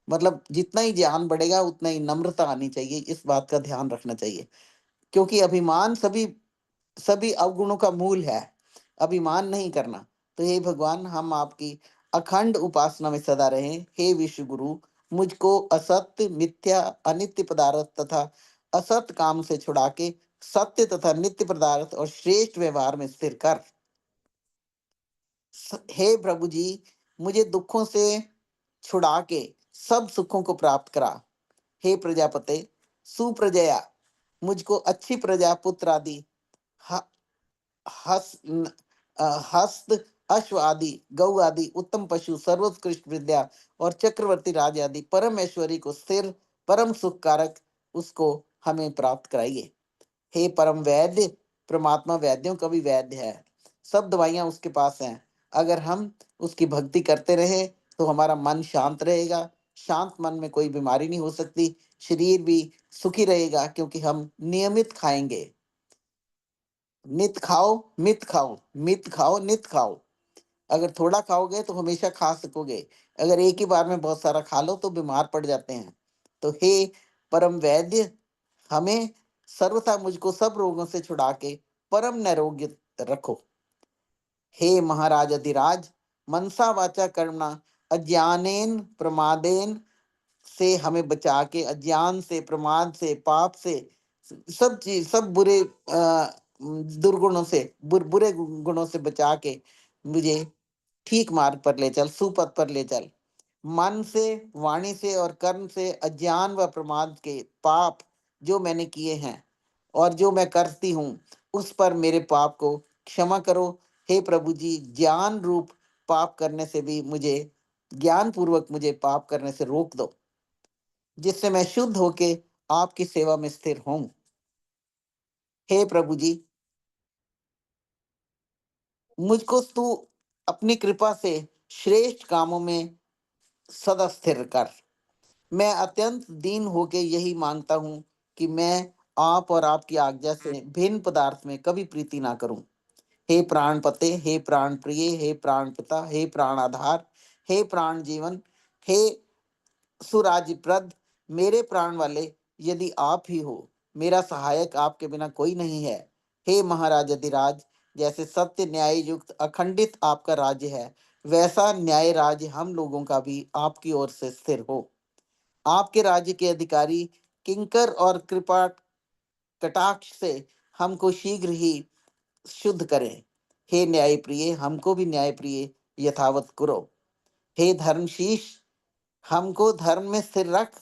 मतलब जितना ही ज्ञान बढ़ेगा उतना ही नम्रता आनी चाहिए, इस बात का ध्यान रखना चाहिए, क्योंकि अभिमान सभी सभी अवगुणों का मूल है। अभिमान नहीं करना। तो हे भगवान, हम आपकी अखंड उपासना में सदा रहें। हे विश्व गुरु, मुझको असत्य मिथ्या अनित्य पदार्थ तथा असत काम से छुड़ा के सत्य तथा नित्य पदार्थ और श्रेष्ठ व्यवहार में स्थिर कर। हे प्रभु जी, मुझे दुखों से छुड़ा के सब सुखों को प्राप्त करा। हे प्रजापते सुप्रजया, मुझको अच्छी प्रजा पुत्र आदि हस हस्त अश्व आदि गौ आदि उत्तम पशु सर्वोत्कृष्ट विद्या और चक्रवर्ती राज आदि परम ऐश्वर्य को स्थिर परम सुख कारक उसको हमें प्राप्त कराइए। हे परम वैद्य, परमात्मा वैद्यों का भी वैद्य है, सब दवाइयां उसके पास हैं। अगर हम उसकी भक्ति करते रहे तो हमारा मन शांत रहेगा। शांत मन में कोई बीमारी नहीं हो सकती, शरीर भी सुखी रहेगा, क्योंकि हम नियमित खाएंगे। नित खाओ मित खाओ, मित खाओ नित खाओ। अगर थोड़ा खाओगे तो हमेशा खा सकोगे, अगर एक ही बार में बहुत सारा खा लो तो बीमार पड़ जाते हैं। तो हे परम वैद्य, हमें सर्वथा मुझको सब रोगों से छुड़ा के परम निरोग्य रखो। हे महाराज अधिराज, मनसा वाचा कर्मणा अज्ञानेन प्रमादेन से हमें बचा के, अज्ञान से प्रमाद से पाप से सब चीज सब बुरे दुर्गुणों से बुरे गुणों से बचा के मुझे ठीक मार्ग पर ले चल, सुपथ पर ले चल। मन से वाणी से और कर्म से अज्ञान व प्रमाद के पाप जो मैंने किए हैं और जो मैं करती हूँ उस पर मेरे पाप को क्षमा करो। हे प्रभु जी, ज्ञान रूप पाप करने से भी मुझे ज्ञान पूर्वक मुझे पाप करने से रोक दो, जिससे मैं शुद्ध होके आपकी सेवा में स्थिर हूं। हे प्रभु जी, मुझको तू अपनी कृपा से श्रेष्ठ कामों में सदा स्थिर कर। मैं अत्यंत दीन होके यही मांगता हूँ कि मैं आप और आपकी आज्ञा से भिन्न पदार्थ में कभी प्रीति ना करूं। हे प्राण पते, हे प्राण प्रिय, हे प्राण पिता, हे प्राण आधार, हे प्राण जीवन, हे सुराज प्रद, मेरे प्राण वाले, यदि आप ही हो, मेरा सहायक आपके बिना कोई नहीं है। हे महाराज अधिराज, जैसे सत्य न्याय युक्त अखंडित आपका राज्य है, वैसा न्याय राज्य हम लोगों का भी आपकी ओर से स्थिर हो। आपके राज्य के अधिकारी किंकर और कृपा कटाक्ष से हमको शीघ्र ही शुद्ध करें। हे न्याय प्रिय, हमको भी न्याय प्रिय यथावत करो। हे धर्मशीष, हमको धर्म में स्थिर रख।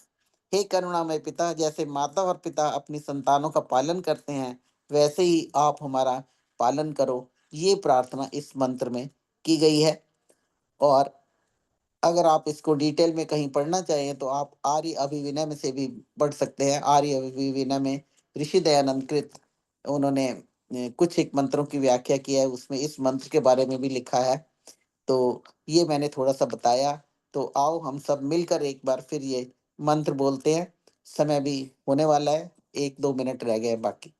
हे करुणामय पिता, जैसे माता और पिता अपनी संतानों का पालन करते हैं, वैसे ही आप हमारा पालन करो। ये प्रार्थना इस मंत्र में की गई है। और अगर आप इसको डिटेल में कहीं पढ़ना चाहें तो आप आर्य अभिविनय में से भी पढ़ सकते हैं। आर्य अभिविनय में ऋषि दयानंद कृत उन्होंने कुछ एक मंत्रों की व्याख्या की है, उसमें इस मंत्र के बारे में भी लिखा है। तो ये मैंने थोड़ा सा बताया। तो आओ हम सब मिलकर एक बार फिर ये मंत्र बोलते हैं। समय भी होने वाला है, 1-2 मिनट रह गए हैं बाकी।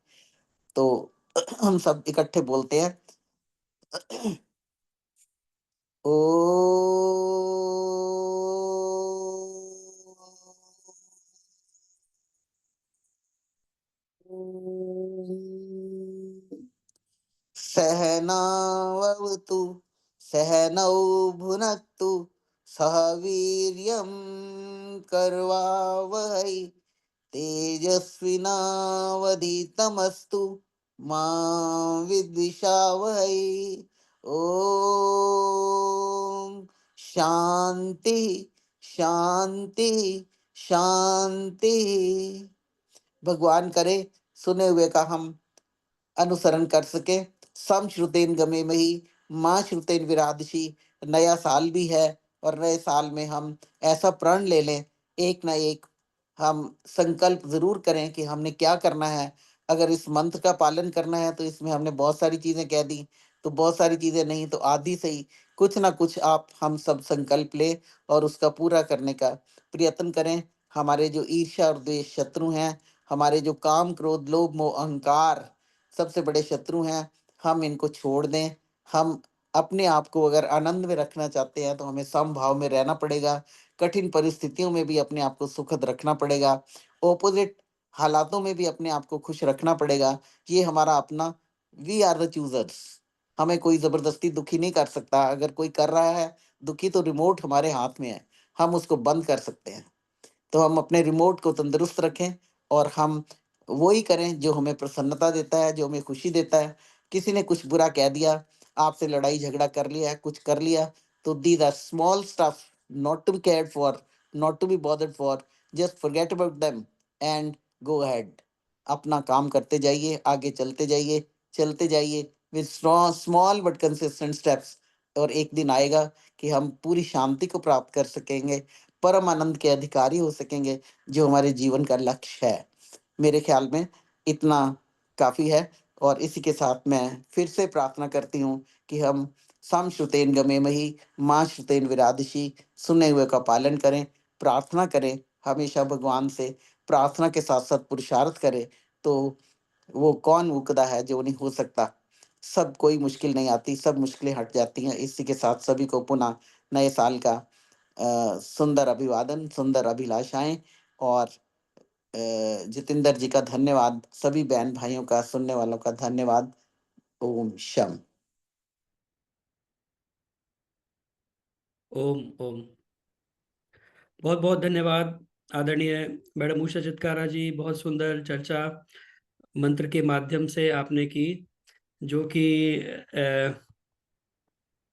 तो हम सब इकट्ठे बोलते हैं। ओ सहनावतु सहनौ भुनक्तु सह वीर्यं करवावहै तेजस्विनावधीतमस्तु मा विद्विषावहै। ओम शांति शांति शांति। भगवान करे सुने हुए का हम अनुसरण कर सके। सम श्रुतेन गमे मही माँ श्रुतेन विरादशी। नया साल भी है और नए साल में हम ऐसा प्रण ले लें, एक ना एक हम संकल्प जरूर करें कि हमने क्या करना है। अगर इस मंत्र का पालन करना है तो इसमें हमने बहुत सारी चीजें कह दी, तो बहुत सारी चीजें नहीं तो आधी सही कुछ ना कुछ आप हम सब संकल्प ले और उसका पूरा करने का प्रयत्न करें। हमारे जो ईर्ष्या और द्वेष शत्रु हैं, हमारे जो काम क्रोध लोभ मोह अहंकार सबसे बड़े शत्रु हैं, हम इनको छोड़ दें। हम अपने आप को अगर आनंद में रखना चाहते हैं तो हमें समभाव में रहना पड़ेगा। कठिन परिस्थितियों में भी अपने आप को सुखद रखना पड़ेगा। ऑपोजिट हालातों में भी अपने आप को खुश रखना पड़ेगा। ये हमारा अपना, वी आर द चूजर्स। हमें कोई जबरदस्ती दुखी नहीं कर सकता। अगर कोई कर रहा है दुखी तो रिमोट हमारे हाथ में है, हम उसको बंद कर सकते हैं। तो हम अपने रिमोट को तंदुरुस्त रखें और हम वही करें जो हमें प्रसन्नता देता है, जो हमें खुशी देता है। किसी ने कुछ बुरा कह दिया, आपसे लड़ाई झगड़ा कर लिया है, कुछ कर लिया, तो these are small stuff, not to be cared for, not to be bothered for. Just forget about them and go ahead. अपना काम करते जाइए, आगे चलते जाइए with small but consistent steps. और एक दिन आएगा कि हम पूरी शांति को प्राप्त कर सकेंगे, परम आनंद के अधिकारी हो सकेंगे, जो हमारे जीवन का लक्ष्य है। मेरे ख्याल में इतना काफी है। और इसी के साथ मैं फिर से प्रार्थना करती हूँ कि हम सम श्रुतेन गमे मही माँ श्रुतेन विरादशी, सुने हुए का पालन करें, प्रार्थना करें हमेशा भगवान से, प्रार्थना के साथ साथ पुरुषार्थ करें। तो वो कौन मुकदा है जो नहीं हो सकता। सब कोई मुश्किल नहीं आती, सब मुश्किलें हट जाती हैं। इसी के साथ सभी को पुनः नए साल का सुंदर अभिवादन, सुंदर अभिलाषाएं। और जितेंद्र जी का धन्यवाद, सभी बहन भाइयों का, सुनने वालों का धन्यवाद। ओम शम। ओम ओम। बहुत बहुत धन्यवाद आदरणीय मैडम उषा चित्कारा जी। बहुत सुंदर चर्चा मंत्र के माध्यम से आपने की, जो कि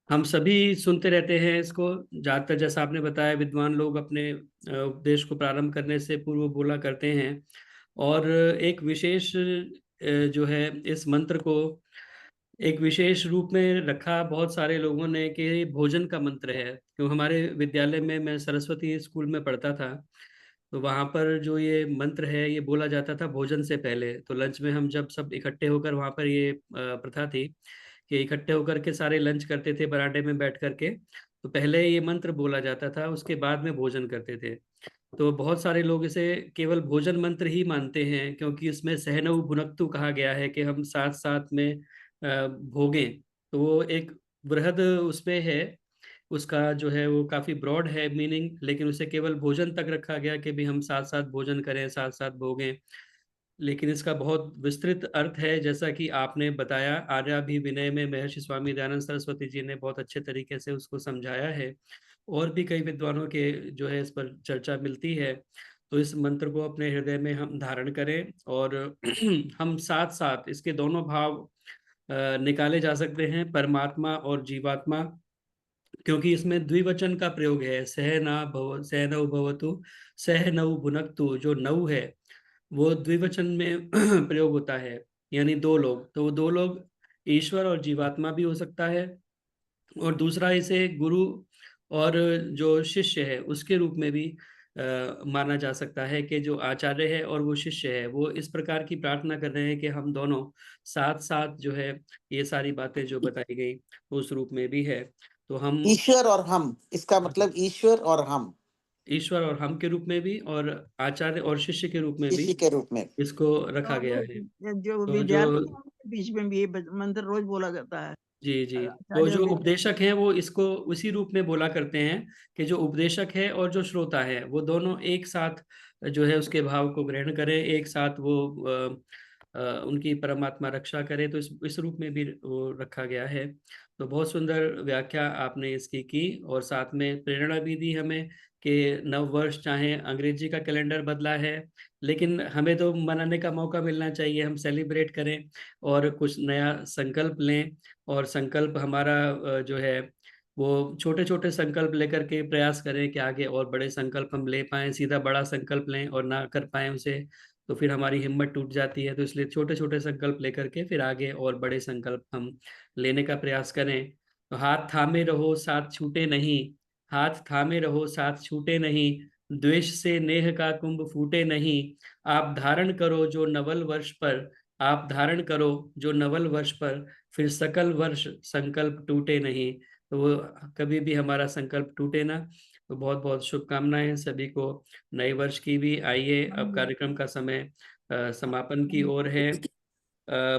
हम सभी सुनते रहते हैं इसको। ज्यादातर जैसा आपने बताया, विद्वान लोग अपने उपदेश को प्रारंभ करने से पूर्व बोला करते हैं। और एक विशेष जो है इस मंत्र को एक विशेष रूप में रखा बहुत सारे लोगों ने कि भोजन का मंत्र है। क्यों, हमारे विद्यालय में, मैं सरस्वती स्कूल में पढ़ता था, तो वहां पर जो ये मंत्र है ये बोला जाता था भोजन से पहले। तो लंच में हम जब सब इकट्ठे होकर, वहां पर ये प्रथा थी कि इकट्ठे होकर के सारे लंच करते थे बरामदे में बैठ करके। तो पहले ये मंत्र बोला जाता था, उसके बाद में भोजन करते थे। तो बहुत सारे लोग इसे केवल भोजन मंत्र ही मानते हैं, क्योंकि इसमें सहनऊ भुनक्तु कहा गया है कि हम साथ साथ में भोगें। तो वो एक बृहद उसमें है, उसका जो है वो काफी ब्रॉड है मीनिंग, लेकिन उसे केवल भोजन तक रखा गया कि भी हम साथ साथ भोजन करें, साथ साथ भोगें। लेकिन इसका बहुत विस्तृत अर्थ है, जैसा कि आपने बताया। आर्याभिविनय में महर्षि स्वामी दयानंद सरस्वती जी ने बहुत अच्छे तरीके से उसको समझाया है। और भी कई विद्वानों के जो है इस पर चर्चा मिलती है। तो इस मंत्र को अपने हृदय में हम धारण करें, और हम साथ साथ इसके दोनों भाव निकाले जा सकते हैं, परमात्मा और जीवात्मा। क्योंकि इसमें द्विवचन का प्रयोग है, सह ना भव सह नौ भवतु सह नौ भुनक्तु। जो नौ है वो द्विवचन में प्रयोग होता है, यानी दो लोग। तो वो दो लोग ईश्वर और जीवात्मा भी हो सकता है। और दूसरा, इसे गुरु और जो शिष्य है उसके रूप में भी माना जा सकता है कि जो आचार्य है और वो शिष्य है वो इस प्रकार की प्रार्थना कर रहे हैं कि हम दोनों साथ साथ जो है ये सारी बातें जो बताई गई उस रूप में भी है। तो हम ईश्वर और हम, इसका मतलब ईश्वर और हम, ईश्वर और हम के रूप में भी और आचार्य और शिष्य के रूप में भी शिष्य के रूप में। इसको रखा और गया है। जो तो जो विद्यार्थी हैं, उनके बीच में भी ये मंत्र रोज बोला जाता है। जी जी, तो आचार्य और जो विद्यार्थी। उपदेशक हैं वो इसको उसी रूप में बोला करते हैं कि जो उपदेशक है और जो श्रोता है वो दोनों एक साथ जो है उसके भाव को ग्रहण करें, एक साथ वो उनकी परमात्मा रक्षा करे। तो इस रूप में भी वो रखा गया है। तो बहुत सुंदर व्याख्या आपने इसकी की और साथ में प्रेरणा भी दी हमें कि नव वर्ष चाहे अंग्रेजी का कैलेंडर बदला है लेकिन हमें तो मनाने का मौका मिलना चाहिए, हम सेलिब्रेट करें और कुछ नया संकल्प लें। और संकल्प हमारा जो है वो छोटे छोटे संकल्प लेकर के प्रयास करें कि आगे और बड़े संकल्प हम ले पाएं। सीधा बड़ा संकल्प लें और ना कर पाएं उसे तो फिर हमारी हिम्मत टूट जाती है। तो इसलिए छोटे छोटे संकल्प लेकर के फिर आगे और बड़े संकल्प हम लेने का प्रयास करें। तो हाथ थामे रहो साथ छूटे नहीं, हाथ थामे रहो साथ छूटे नहीं, द्वेष से नेह का कुंभ फूटे नहीं, आप धारण करो जो नवल वर्ष पर, आप धारण करो जो नवल वर्ष पर, फिर सकल वर्ष संकल्प टूटे नहीं। तो वो कभी भी हमारा संकल्प टूटे ना। तो बहुत बहुत शुभकामनाएं सभी को नए वर्ष की भी। आइए अब कार्यक्रम का समय समापन की ओर है।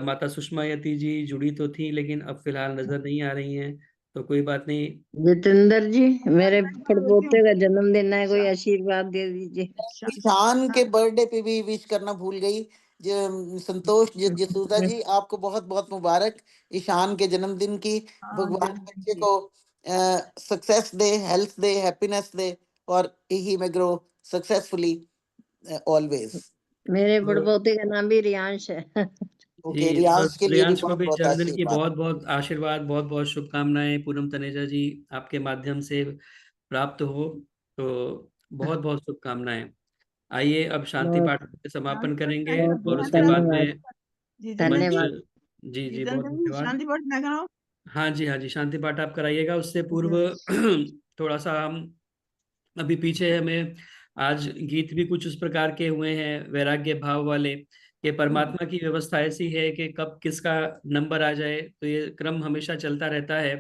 माता सुषमा यति जी जुड़ी तो थी लेकिन अब फिलहाल नजर नहीं आ रही हैं, तो कोई बात नहीं। जितेंद्र जी, मेरे पड़पोते का जन्मदिन है, कोई आशीर्वाद दे दीजिए। ईशान के बर्थडे पे भी विश करना भूल गई। संतोष जसूदा जी, आपको बहुत बहुत मुबारक ईशान के जन्मदिन की। भगवान बच्चे को सक्सेस दे, हेल्थ दे, हैप्पीनेस दे और ही में ग्रो सक्सेसफुली ऑलवेज। मेरे पड़पोते का नाम भी रियांश है। ओके, जी, रियांश के लिए भी रियांश को बहुत भी बहुत जन्मदिन की आशीर्वाद। बहुत बहुत आशीर्वाद, बहुत बहुत शुभकामनाएं पूनम तनेजा जी आपके माध्यम से प्राप्त हो। तो बहुत बहुत शुभकामनाएं। आइए अब शांति बहुत पाठ से समापन करेंगे बहुत और बहुत उसके बाद धन्यवाद। में जितेंद्र मंच। जी, जी जी, बहुत जितेंद्र जी धन्यवाद। शांति पाठ ना करो। हाँ जी, हाँ जी, शांति पाठ आप कराइएगा। उससे पूर्व थोड़ा सा हम अभी पीछे हमें आज गीत भी कुछ उस प्रकार के हुए हैं वैराग्य भाव वाले कि परमात्मा की व्यवस्था ऐसी है कि कब किसका नंबर आ जाए, तो ये क्रम हमेशा चलता रहता है।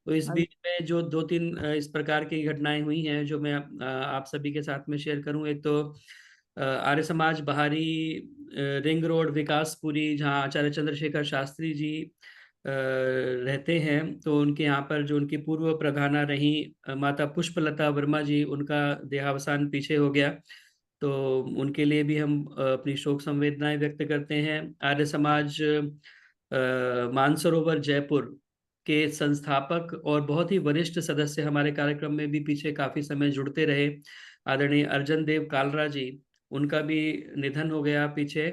तो इस बीच में जो दो तीन इस प्रकार की घटनाएं हुई हैं जो मैं आप सभी के साथ में शेयर करूं। एक तो आर्य समाज बहारी रिंग रोड विकासपुरी जहाँ आचार्य चंद्रशेखर शास्त्री जी रहते हैं, तो उनके यहाँ पर जो उनकी पूर्व प्रधाना रही माता पुष्पलता वर्मा जी, उनका देहावसान पीछे हो गया। तो उनके लिए भी हम अपनी शोक संवेदनाएं व्यक्त करते हैं। आर्य समाज मानसरोवर जयपुर के संस्थापक और बहुत ही वरिष्ठ सदस्य हमारे कार्यक्रम में भी पीछे काफी समय जुड़ते रहे, आदरणीय अर्जन देव कालरा जी, उनका भी निधन हो गया पीछे।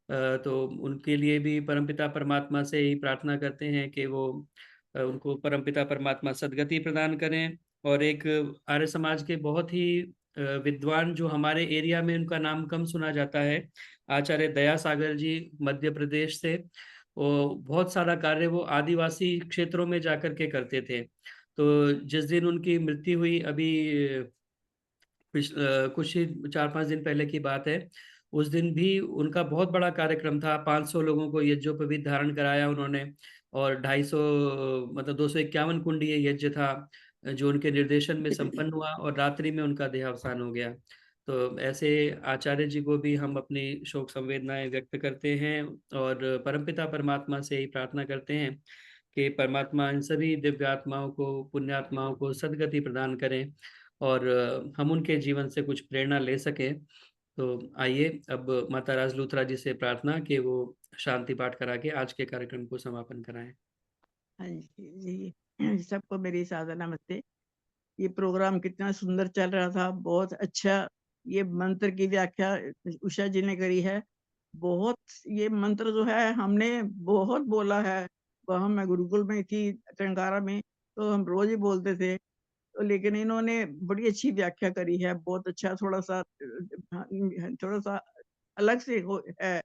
तो उनके लिए भी परमपिता परमात्मा से ही प्रार्थना करते हैं कि वो उनको परमपिता परमात्मा सद्गति प्रदान करें। और एक आर्य समाज के बहुत ही विद्वान जो हमारे एरिया में उनका नाम कम सुना जाता है, आचार्य दया सागर जी मध्य प्रदेश से, वो बहुत सारा कार्य वो आदिवासी क्षेत्रों में जाकर के करते थे। तो जिस दिन उनकी मृत्यु हुई अभी कुछ ही 4-5 दिन पहले की बात है, उस दिन भी उनका बहुत बड़ा कार्यक्रम था। 500 लोगों को यज्ञोपवीत धारण कराया उन्होंने और 250 मतलब 251 कुंडीय यज्ञ था जो उनके निर्देशन में संपन्न हुआ और रात्रि में उनका देहावसान हो गया। तो ऐसे आचार्य जी को भी हम अपनी शोक संवेदनाएं व्यक्त करते हैं और परमपिता परमात्मा से ही प्रार्थना करते हैं कि परमात्मा इन सभी दिव्य आत्माओं को, पुण्यात्माओं को सद्गति प्रदान करें और हम उनके जीवन से कुछ प्रेरणा ले सकें। तो आइए अब माता राज लूथरा जी से प्रार्थना कि वो शांति पाठ करा के आज के कार्यक्रम को समापन कराएं। हाँ जी, सबको मेरी सादर नमस्ते। ये प्रोग्राम कितना सुंदर चल रहा था, बहुत अच्छा। ये मंत्र की व्याख्या उषा जी ने करी है। बहुत ये मंत्र जो है हमने बहुत बोला है। वहाँ मैं गुरुकुल में थी टंकारा में, तो हम रोज ही बोलते थे। तो लेकिन इन्होंने बड़ी अच्छी व्याख्या करी है, बहुत अच्छा। थोड़ा सा अलग से है।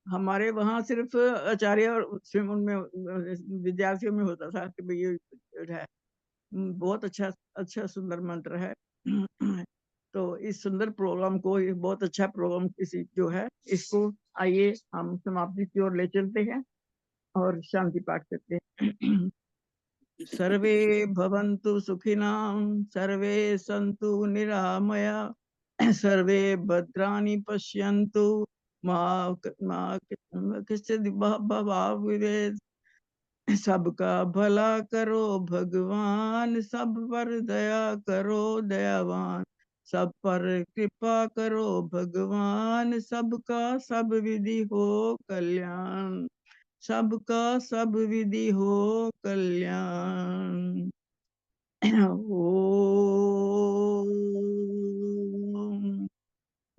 हमारे वहाँ सिर्फ आचार्य और उनमें विद्यार्थियों में होता था कि भाई ये है। बहुत अच्छा अच्छा सुंदर मंत्र है। तो इस सुंदर प्रोग्राम को, ये बहुत अच्छा प्रोग्राम इसी जो है, इसको आइए हम समाप्ति की ओर ले चलते हैं और शांति पाठ करते हैं। सर्वे भवन्तु सुखिनां, सर्वे सन्तु निरामया, सर्वे भद्राणि पश्यन्तु, मा कश्चित् भवेत्। सबका भला करो भगवान, सब पर दया करो दयावान, सब पर कृपा करो भगवान, सबका सब विधि हो कल्याण, सबका सब विधि हो कल्याण। ओम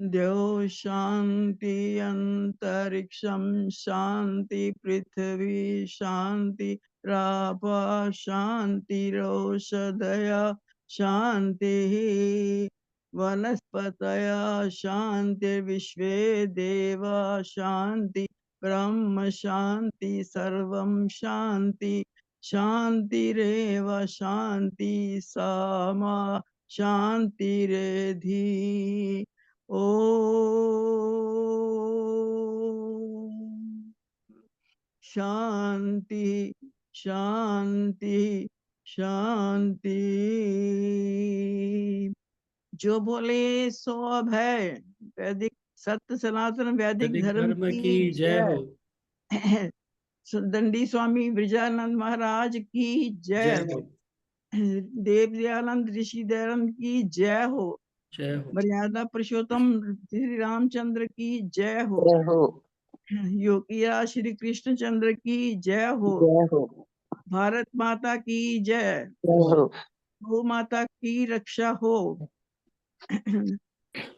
द्यो शांति अंतरिक्षम शांति, पृथ्वी शांति, रापा शांति, रोषधया शांति, वनस्पतया शांति, विश्वे देवा शांति, ब्रह्म शांति, सर्वं शांति, शांतिरेव शांति, सामा शांतिरेधि। ओम शांति शांति शांति। जो बोले सो अब है। वैदिक सत्य सनातन वैदिक धर्म की जय हो। दंडी स्वामी ब्रजानंद महाराज की जय हो। देव दयानंद ऋषि दयानंद की जय हो। जय हो। मर्यादा पुरुषोत्तम श्री रामचंद्र की जय हो। योगिया श्री कृष्ण चंद्र की जय हो। भारत माता की जय। गौ माता की रक्षा हो।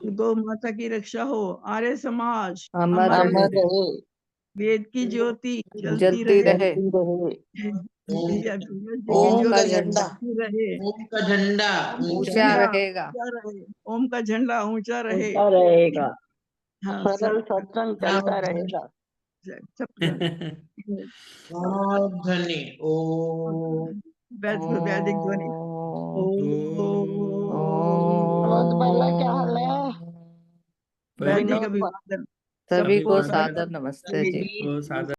गौ माता की रक्षा हो। आर्य समाज अमर रहे। वेद की ज्योति जलती रहे। ओम का झंडा रहे। ओम का झंडा ऊंचा रहेगा। ओम का झंडा ऊंचा रहे। रहेगा। हाँ, सरल सत्संग चलता रहेगा। ध्वनि ओम। वैदिक ध्वनि बाला क्या हाल है? वैदिक अभिवादन। सभी को सादर नमस्ते जी। सादर